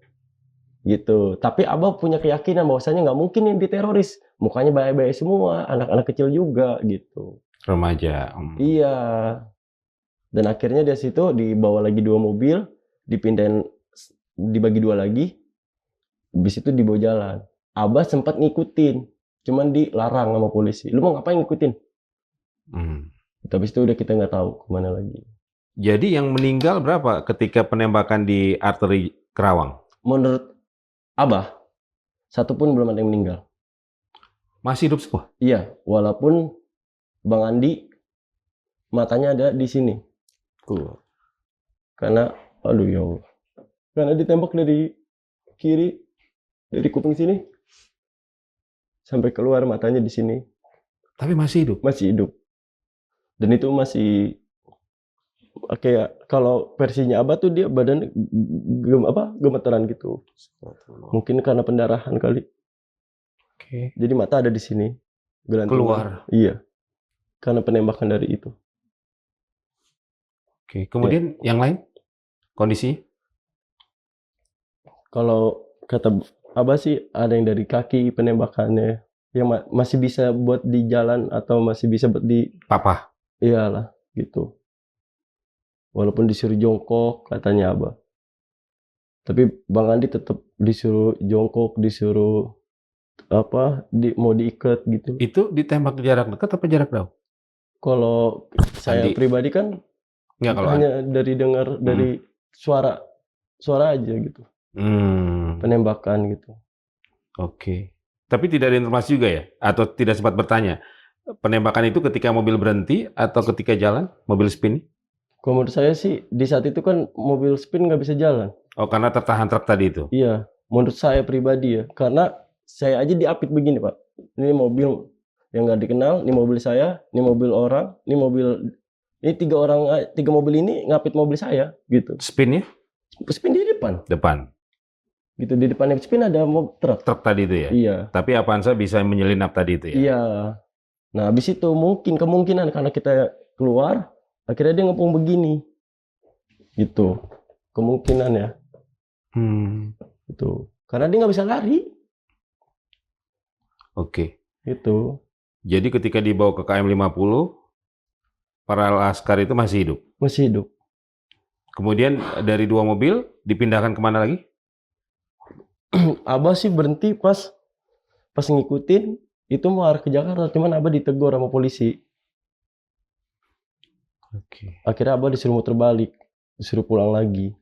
gitu. Tapi Abah punya keyakinan bahwasanya nggak mungkin ini diteroris, mukanya baik-baik semua, anak-anak kecil juga gitu. Remaja. Iya. Dan akhirnya dari situ dibawa lagi 2 mobil, dipindahin, dibagi 2 lagi, habis itu dibawa jalan. Abah sempat ngikutin, cuman dilarang sama polisi. Lu mau ngapain ngikutin? Hmm. Habis itu udah kita nggak tahu kemana lagi. Jadi yang meninggal berapa ketika penembakan di arteri Kerawang? Menurut Abah, satu pun belum ada yang meninggal. Masih hidup semua? Iya, walaupun Bang Andi matanya ada di sini. Karena, aduh ya Allah. Karena ditembak dari kiri, dari kuping sini, sampai keluar matanya di sini. Tapi masih hidup? Masih hidup. Dan itu masih kayak kalau versinya Abah tuh dia badan gemeteran gitu. Mungkin karena pendarahan kali. Oke. Jadi mata ada di sini. Gelantungan. Keluar. Iya. Karena penembakan dari itu. Oke. Kemudian yang lain kondisi? Kalau kata Abah sih ada yang dari kaki penembakannya, yang masih bisa buat di jalan atau masih bisa buat di Papa. iyalah gitu. Walaupun disuruh jongkok katanya Abah. Tapi Bang Andi tetap disuruh jongkok, disuruh mau diikat gitu. Itu ditembak jarak dekat apa jarak jauh? Kalau saya Andi. pribadi kan Enggak kalau hanya dari dengar dari suara aja gitu. Penembakan gitu. Oke. Tapi tidak ada informasi juga ya? Atau tidak sempat bertanya? Penembakan itu ketika mobil berhenti atau ketika jalan, mobil spin? Kalau menurut saya sih di saat itu kan mobil spin nggak bisa jalan. Oh, karena tertahan truk tadi itu? Iya, menurut saya pribadi ya. Karena saya aja diapit begini Pak. Ini mobil yang nggak dikenal, ini mobil saya, ini mobil orang, ini tiga mobil ini ngapit mobil saya gitu. Spinnya? Spin di depan. Depan. Gitu di depannya spin ada truk. Truk tadi itu ya? Iya. Tapi Avanza bisa menyelinap tadi itu ya? Iya. Nah, habis itu kemungkinan karena kita keluar, akhirnya dia ngepung begini. Gitu. Kemungkinan ya. Gitu. Karena dia nggak bisa lari. Oke. Gitu. Jadi ketika dibawa ke KM 50, para laskar itu masih hidup? Masih hidup. Kemudian dari 2 mobil dipindahkan kemana lagi? Abah sih berhenti pas ngikutin itu mau arah ke Jakarta, cuman Abah ditegur sama polisi. Oke. Akhirnya Abah disuruh muter balik, disuruh pulang lagi.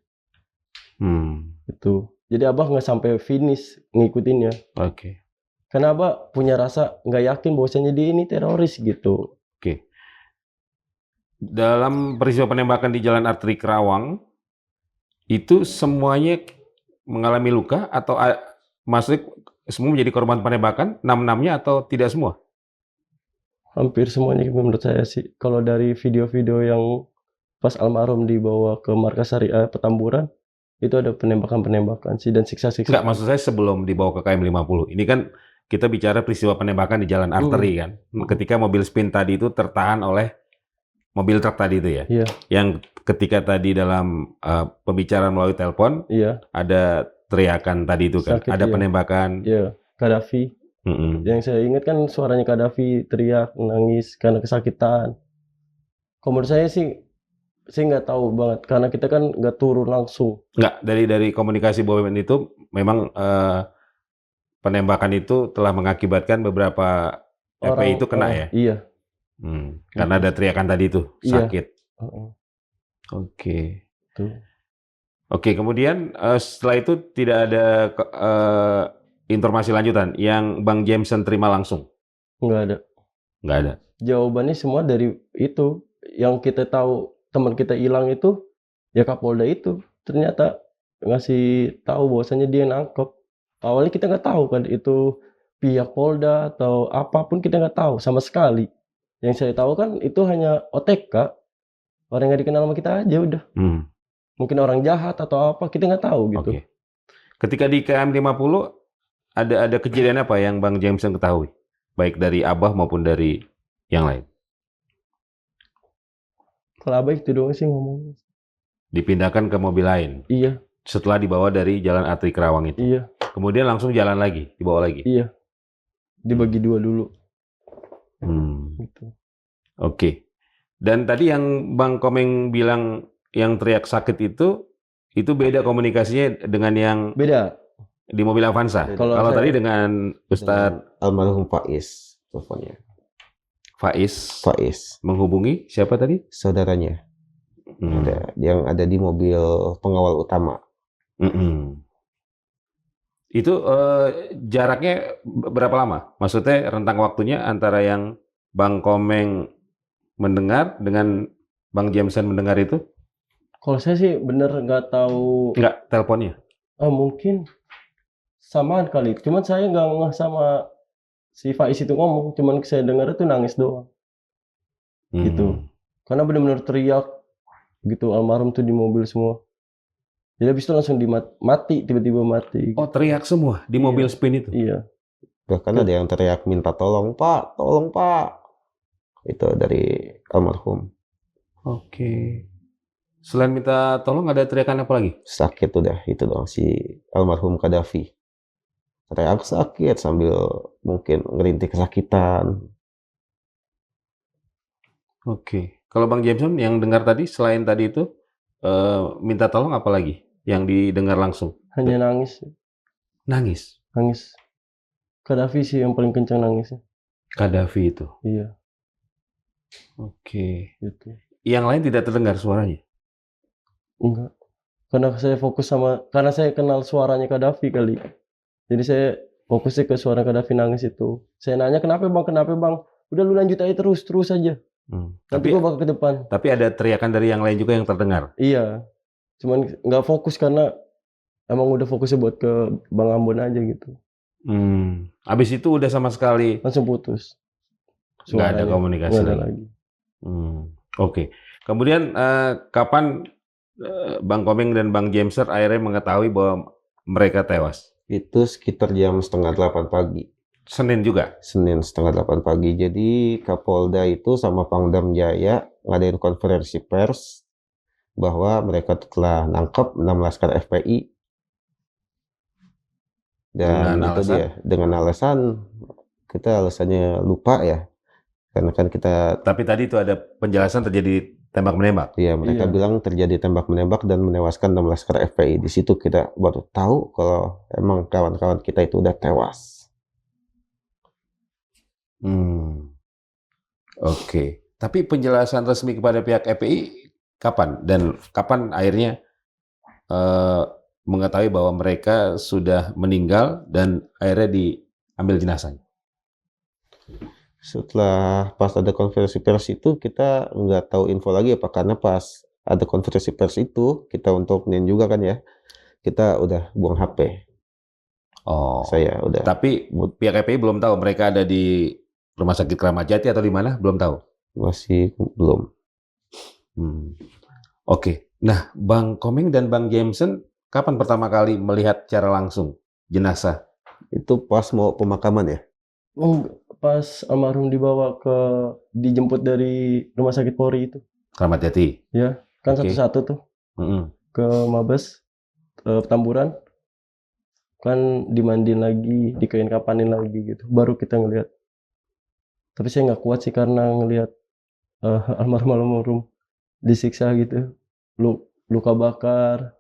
Itu. Jadi Abah nggak sampai finish ngikutinnya. Oke. Karena Abah punya rasa nggak yakin bahwasanya dia ini teroris gitu. Oke. Dalam peristiwa penembakan di Jalan Arteri Kerawang, itu semuanya mengalami luka atau maksudnya semua menjadi korban penembakan, 6-6-nya atau tidak semua? Hampir semuanya menurut saya sih. Kalau dari video-video yang pas almarhum dibawa ke markas Syariah Petamburan, itu ada penembakan-penembakan sih dan siksa-siksa. Enggak, maksud saya sebelum dibawa ke KM 50. Ini kan kita bicara peristiwa penembakan di Jalan Arteri kan. Ketika mobil spin tadi itu tertahan oleh mobil truk tadi itu ya? Iya. Yang ketika tadi dalam pembicaraan melalui telepon, ada teriakan tadi itu kan? Sakit, ada iya. penembakan. Iya, Gaddafi. Yang saya ingat kan suaranya Gaddafi teriak, nangis karena kesakitan. Kalau menurut saya sih, saya nggak tahu banget karena kita kan nggak turun langsung. Nggak, dari komunikasi BUMN itu memang penembakan itu telah mengakibatkan beberapa FPI itu kena ya? Iya. Karena ada teriakan tadi itu, sakit. Oke. Oke, kemudian setelah itu tidak ada informasi lanjutan yang Bang Jameson terima langsung? Nggak ada. Nggak ada? Jawabannya semua dari itu. Yang kita tahu teman kita hilang itu, ya Kapolda itu. Ternyata ngasih tahu bahwasanya dia nangkep. Awalnya kita nggak tahu kan itu pihak Polda atau apapun, kita nggak tahu sama sekali. Yang saya tahu kan itu hanya OTK, orang yang dikenal sama kita aja udah. Mungkin orang jahat atau apa, kita nggak tahu gitu. Oke. Ketika di KM 50, ada kejadian apa yang Bang Jameson ketahui? Baik dari Abah maupun dari yang lain. Kalau Abah itu doang sih ngomong. Dipindahkan ke mobil lain Iya, setelah dibawa dari Jalan Atri Kerawang itu. iya, Kemudian langsung jalan lagi, dibawa lagi. iya. Dibagi dua dulu gitu. Oke. Dan tadi yang Bang Komeng bilang yang teriak sakit itu beda komunikasinya dengan yang Beda. di mobil Avanza. Beda. Kalau Kalau tadi saya dengan Ustadz Almarhum Faiz teleponnya. Faiz menghubungi siapa tadi? Saudaranya. Yang ada di mobil pengawal utama. Itu jaraknya berapa lama? Maksudnya rentang waktunya antara yang Bang Komeng mendengar dengan Bang Jameson mendengar itu? Kalau saya sih bener nggak tahu. Enggak, teleponnya. Mungkin samaan kali. Cuman saya nggak ngeh sama si Faiz itu ngomong. Cuman saya dengar itu nangis doang. Gitu. Karena benar-benar teriak gitu almarhum tuh di mobil semua. Jadi habis itu langsung mati, tiba-tiba mati. Oh, teriak semua di mobil spin itu? Iya. Bahkan ada yang teriak minta tolong Pak. Itu dari almarhum. Oke. Selain minta tolong ada teriakan apa lagi? Sakit udah, itu doang si almarhum Qaddafi. Teriak sakit sambil mungkin ngerintih kesakitan. Oke. Kalau Bang Jameson yang dengar tadi, selain tadi itu, minta tolong apa lagi yang didengar langsung? Hanya nangis. Nangis? Nangis. Qaddafi sih yang paling kencang nangisnya. Qaddafi itu? Iya. Oke. Gitu. Yang lain tidak terdengar suaranya? Enggak. Karena saya kenal suaranya Qaddafi kali. Jadi saya fokusnya ke suara Qaddafi nangis itu. Saya nanya kenapa bang? Udah lu lanjut aja terus aja. Nanti gua bakal ke depan. Tapi ada teriakan dari yang lain juga yang terdengar? Iya. Cuman nggak fokus karena emang udah fokusnya buat ke Bang Ambon aja gitu. Habis itu udah sama sekali Langsung putus. nggak ada komunikasi Nggak ada lagi. lagi. Oke. Kemudian kapan Bang Komeng dan Bang Jameson akhirnya mengetahui bahwa mereka tewas? Itu sekitar jam 7:30 pagi. Senin juga? Senin 7:30 pagi. Jadi Kapolda itu sama Pangdam Jaya ngadain konferensi pers bahwa mereka telah nangkep 6 laskar FPI. Dan Dengan itu alasan? dia, dengan alasan kita alasannya lupa ya. Karena kan kita, Tapi tadi itu ada penjelasan terjadi tembak-menembak. ya mereka Iya. bilang terjadi tembak-menembak dan menewaskan 6 laskar FPI. Di situ kita baru tahu kalau emang kawan-kawan kita itu udah tewas. Oke. Tapi penjelasan resmi kepada pihak FPI kapan? Dan kapan akhirnya mengetahui bahwa mereka sudah meninggal dan akhirnya diambil jenazahnya? Setelah pas ada konferensi pers itu kita nggak tahu info lagi apa, karena pas ada konferensi pers itu kita untuk nin juga kan ya, kita udah buang HP. Oh. Saya udah. Tapi pihak FPI belum tahu mereka ada di Rumah Sakit Kramat Jati atau di mana? Belum tahu. Masih belum. Oke. Nah, Bang Komeng dan Bang Jameson kapan pertama kali melihat secara langsung jenazah? Itu pas mau pemakaman ya? Pas almarhum dijemput dari Rumah Sakit Polri itu. Kramat Jati? Ya, kan Oke. satu-satu tuh. Ke Mabes, Petamburan. Kan dimandiin lagi, dikain kapanin lagi gitu. Baru kita ngelihat. Tapi saya nggak kuat sih karena ngelihat almarhum disiksa gitu. Luka bakar,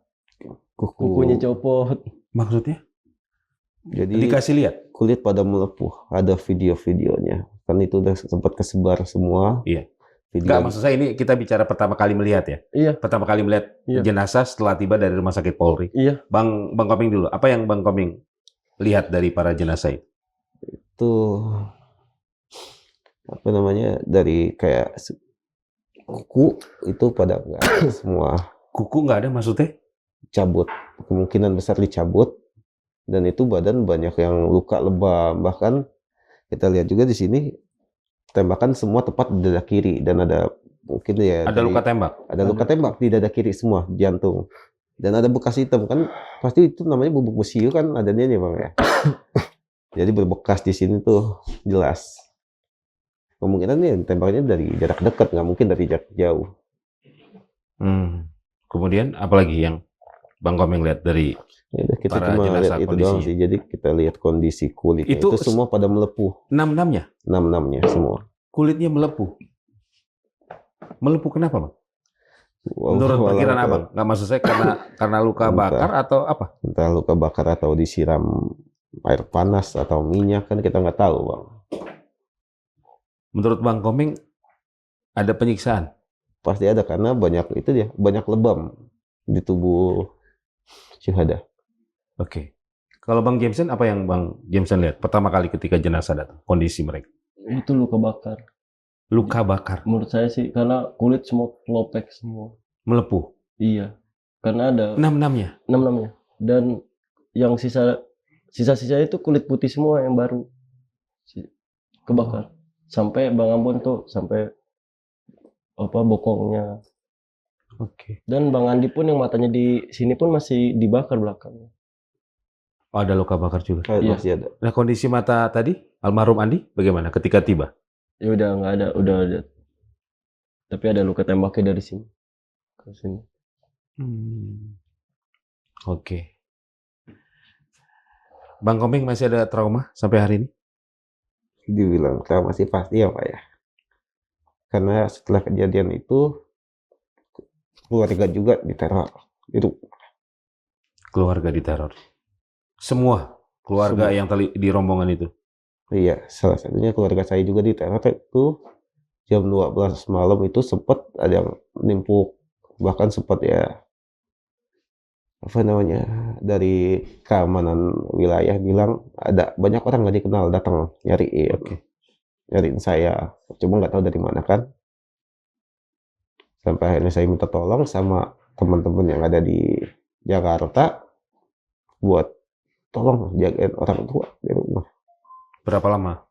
kukunya copot. Maksudnya? Jadi Dikasih lihat? kulit pada melepuh. Ada video-videonya. Kan itu udah sempat kesebar semua. Iya. Video. Enggak, maksud saya ini kita bicara pertama kali melihat ya? Iya. Pertama kali melihat jenazah setelah tiba dari Rumah Sakit Polri. Iya. Bang Komeng dulu. Apa yang Bang Komeng lihat dari para jenazah itu? Itu apa namanya, dari kayak kuku itu pada nggak ada semua. Kuku nggak ada maksudnya? Cabut, kemungkinan besar dicabut, dan itu badan banyak yang luka lebam. Bahkan kita lihat juga di sini tembakan semua tepat di dada kiri, dan ada mungkin ya Ada luka tembak? ada luka tembak di dada kiri semua, jantung. Dan ada bekas hitam kan, pasti itu namanya bubuk mesiu kan adanya nih bang ya. Jadi berbekas di sini tuh jelas. Kemungkinan nih tembaknya dari jarak dekat, nggak mungkin dari jarak jauh. Kemudian apalagi yang Bang Komeng lihat dari Ya udah, kita para cuma lihat jenazah itu doang kondisinya? sih. Jadi kita lihat kondisi kulitnya Itu itu semua pada melepuh, enam-enamnya enam-enamnya semua. kulitnya melepuh. Melepuh kenapa, Bang? Wow, Menurut walau perkiraan kalau Abang? Nggak, maksud saya karena luka Entah. bakar atau apa? entah luka bakar atau disiram air panas atau minyak kan kita nggak tahu bang. Menurut Bang Komeng ada penyiksaan. Pasti ada karena banyak itu dia, banyak lebam di tubuh syuhada. Oke. Kalau Bang Jameson, apa yang Bang Jameson lihat pertama kali ketika jenazah datang? Kondisi mereka. Itu luka bakar. Luka bakar. Menurut saya sih karena kulit semua kelopek semua. Melepuh. Iya. Karena ada Enam-enamnya. enam-enamnya. Dan yang sisa-sisa itu kulit putih semua yang baru kebakar. Sampai Bang Ambon tuh sampai bokongnya. Oke. Dan Bang Andi pun yang matanya di sini pun masih dibakar belakangnya. Oh, ada luka bakar juga. Iya. Masih ada. Nah, kondisi mata tadi almarhum Andi bagaimana ketika tiba? Ya udah nggak ada, udah ada. Tapi ada luka tembaknya dari sini ke sini. Oke. Bang Komeng masih ada trauma sampai hari ini? Dibilang trauma sih pasti ya pak ya. Karena setelah kejadian itu keluarga juga diteror. Itu Keluarga diteror. Semua keluarga Semua. yang di rombongan itu. iya, salah satunya keluarga saya juga diteror itu jam 12 malam itu sempat ada yang nimpuk, bahkan sempat ya apa namanya dari keamanan wilayah bilang ada banyak orang nggak dikenal datang nyariin, Oke. nyariin saya, cuma nggak tahu dari mana kan. Sampai akhirnya saya minta tolong sama teman-teman yang ada di Jakarta buat tolong jagain orang tua di rumah. Berapa lama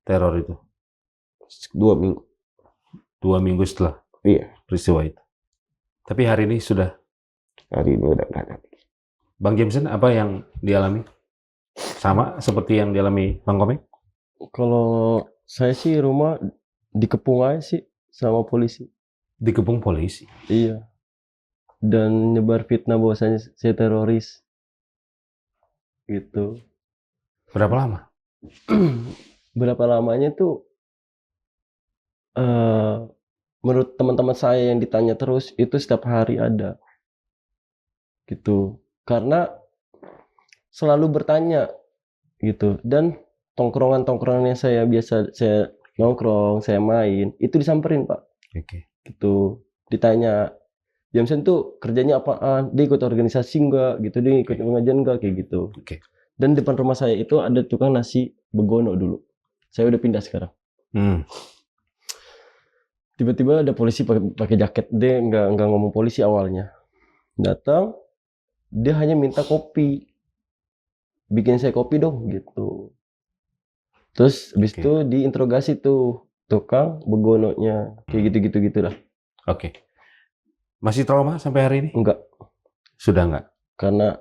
teror itu? 2 minggu. 2 minggu setelah Iya, peristiwa itu. Tapi hari ini sudah. hari ini udah nggak ada. Bang Jameson, apa yang dialami? Sama seperti yang dialami Bang Komeng? Kalau saya sih rumah dikepung aja sih sama polisi. Dikepung polisi. Iya. Dan nyebar fitnah bahwasanya saya teroris. Gitu. Berapa lama? Berapa lamanya tuh menurut teman-teman saya yang ditanya terus itu setiap hari ada. Gitu. Karena selalu bertanya gitu. Dan tongkrongan-tongkrongan yang saya nongkrong, saya main, itu disamperin, Pak. Oke. Gitu. Ditanya, Jameson tuh kerjanya apaan? Dia ikut organisasi enggak? Gitu. Dia ikut pengajian enggak? Kayak gitu. Oke. Dan depan rumah saya itu ada tukang nasi begono dulu. Saya udah pindah sekarang. Tiba-tiba ada polisi pakai jaket. Dia nggak ngomong polisi awalnya. Datang, dia hanya minta kopi. Bikin saya kopi dong, gitu. Terus habis itu diinterogasi tuh tukang begononya. Kayak gitu-gitu lah. Oke. Masih trauma sampai hari ini? Enggak. Sudah enggak? Karena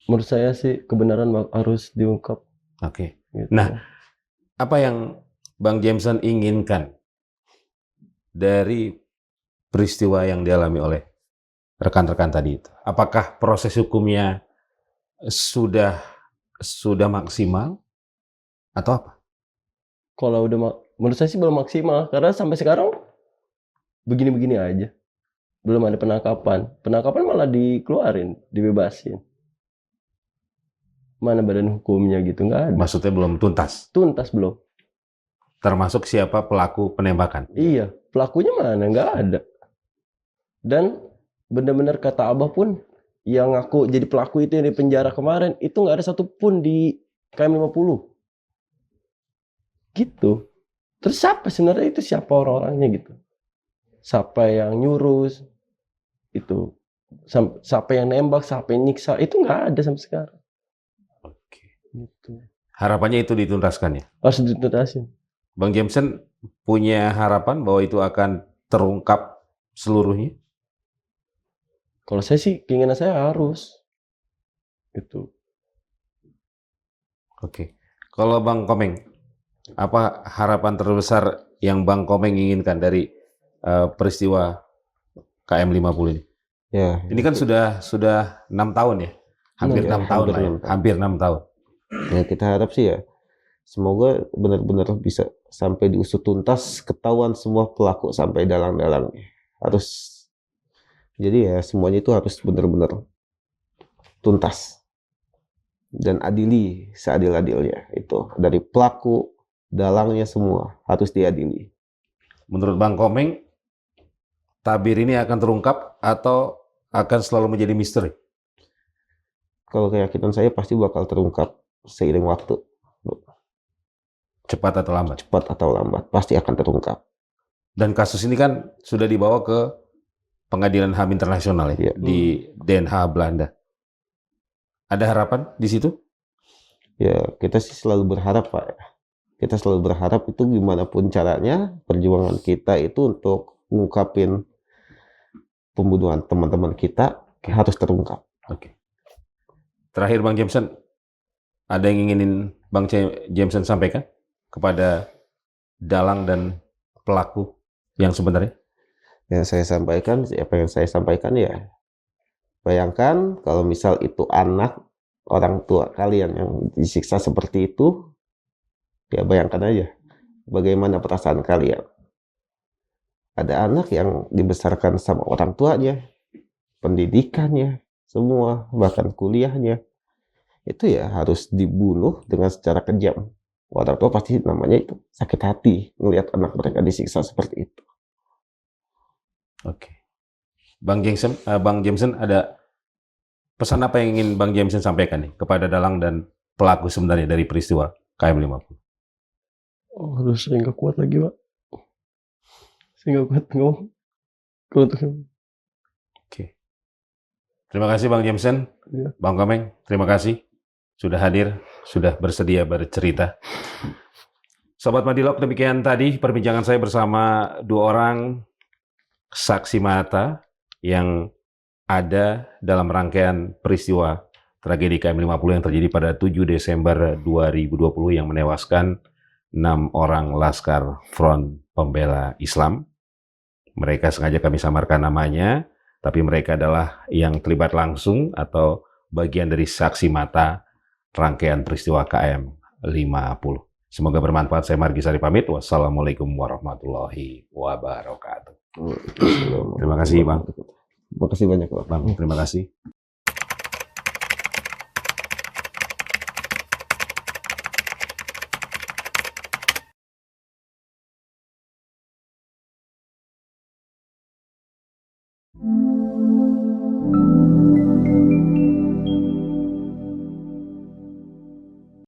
menurut saya sih kebenaran harus diungkap. Oke. Gitu. Nah, apa yang Bang Jameson inginkan dari peristiwa yang dialami oleh rekan-rekan tadi itu? Apakah proses hukumnya sudah maksimal atau apa? Kalau udah menurut saya sih belum maksimal karena sampai sekarang begini-begini aja. Belum ada penangkapan. Penangkapan malah dikeluarin, dibebasin. Mana badan hukumnya gitu, nggak ada. Maksudnya belum tuntas? Tuntas belum. Termasuk siapa pelaku penembakan? Iya, pelakunya mana? Nggak ada. Dan benar-benar kata Abah pun yang ngaku jadi pelaku itu yang di penjara kemarin, itu nggak ada satupun di KM50. Gitu. Terus siapa sebenarnya itu? Siapa orang-orangnya gitu? Siapa yang nyurus? Itu. Siapa yang nembak? Siapa yang nyiksa? Itu nggak ada sampai sekarang. Oke. Gitu. Harapannya itu dituntaskan ya? Harus dituntasin. Bang Jameson punya harapan bahwa itu akan terungkap seluruhnya? Kalau saya sih keinginan saya harus gitu. Oke. Kalau Bang Komeng, apa harapan terbesar yang Bang Komeng inginkan dari peristiwa KM 50 ini? Ya, Ini kan sudah 6 tahun ya, hampir 6 tahun hampir lah ya, 6 tahun. hampir 6 tahun. Ya, kita harap sih ya, semoga benar-benar bisa sampai diusut tuntas, ketahuan semua pelaku sampai dalang-dalangnya. Jadi ya semuanya itu harus benar-benar tuntas dan adili seadil-adilnya, itu dari pelaku, dalangnya semua harus diadili. Menurut Bang Komeng, tabir ini akan terungkap atau akan selalu menjadi misteri? Kalau keyakinan saya pasti bakal terungkap seiring waktu, Cepat atau lambat? cepat atau lambat pasti akan terungkap. Dan kasus ini kan sudah dibawa ke Pengadilan HAM Internasional ya, Iya. di Den Haag, Belanda. Ada harapan di situ? Ya, kita sih selalu berharap, Pak. Kita selalu berharap itu gimana pun caranya, perjuangan kita itu untuk ngungkapin pembunuhan teman-teman kita harus terungkap. Oke. Terakhir Bang Jameson, ada yang inginin Bang Jameson sampaikan kepada dalang dan pelaku yang sebenarnya? Yang saya sampaikan, apa yang saya sampaikan ya, bayangkan kalau misal itu anak orang tua kalian yang disiksa seperti itu, ya bayangkan aja bagaimana perasaan kalian. Ada anak yang dibesarkan sama orang tuanya, pendidikannya, semua, bahkan kuliahnya, itu ya harus dibunuh dengan secara kejam. Orang tua pasti namanya itu sakit hati melihat anak mereka disiksa seperti itu. Oke. Bang Jameson ada pesan apa yang ingin Bang Jameson sampaikan nih kepada dalang dan pelaku sebenarnya dari peristiwa KM 50? Oh, aduh, saya nggak kuat lagi, Pak. Saya nggak kuat ngomong. Kalau untuk Oke. Terima kasih Bang Jameson. Iya. Bang Komeng, terima kasih sudah hadir, sudah bersedia bercerita. Sobat Madilog, demikian tadi perbincangan saya bersama dua orang saksi mata yang ada dalam rangkaian peristiwa tragedi KM 50 yang terjadi pada 7 Desember 2020 yang menewaskan 6 orang Laskar Front Pembela Islam. Mereka sengaja kami samarkan namanya, tapi mereka adalah yang terlibat langsung atau bagian dari saksi mata rangkaian peristiwa KM 50. Semoga bermanfaat. Saya Margi Sari pamit. Wassalamualaikum warahmatullahi wabarakatuh. Terima kasih, Bang. Terima kasih banyak, Pak. Bang, terima kasih.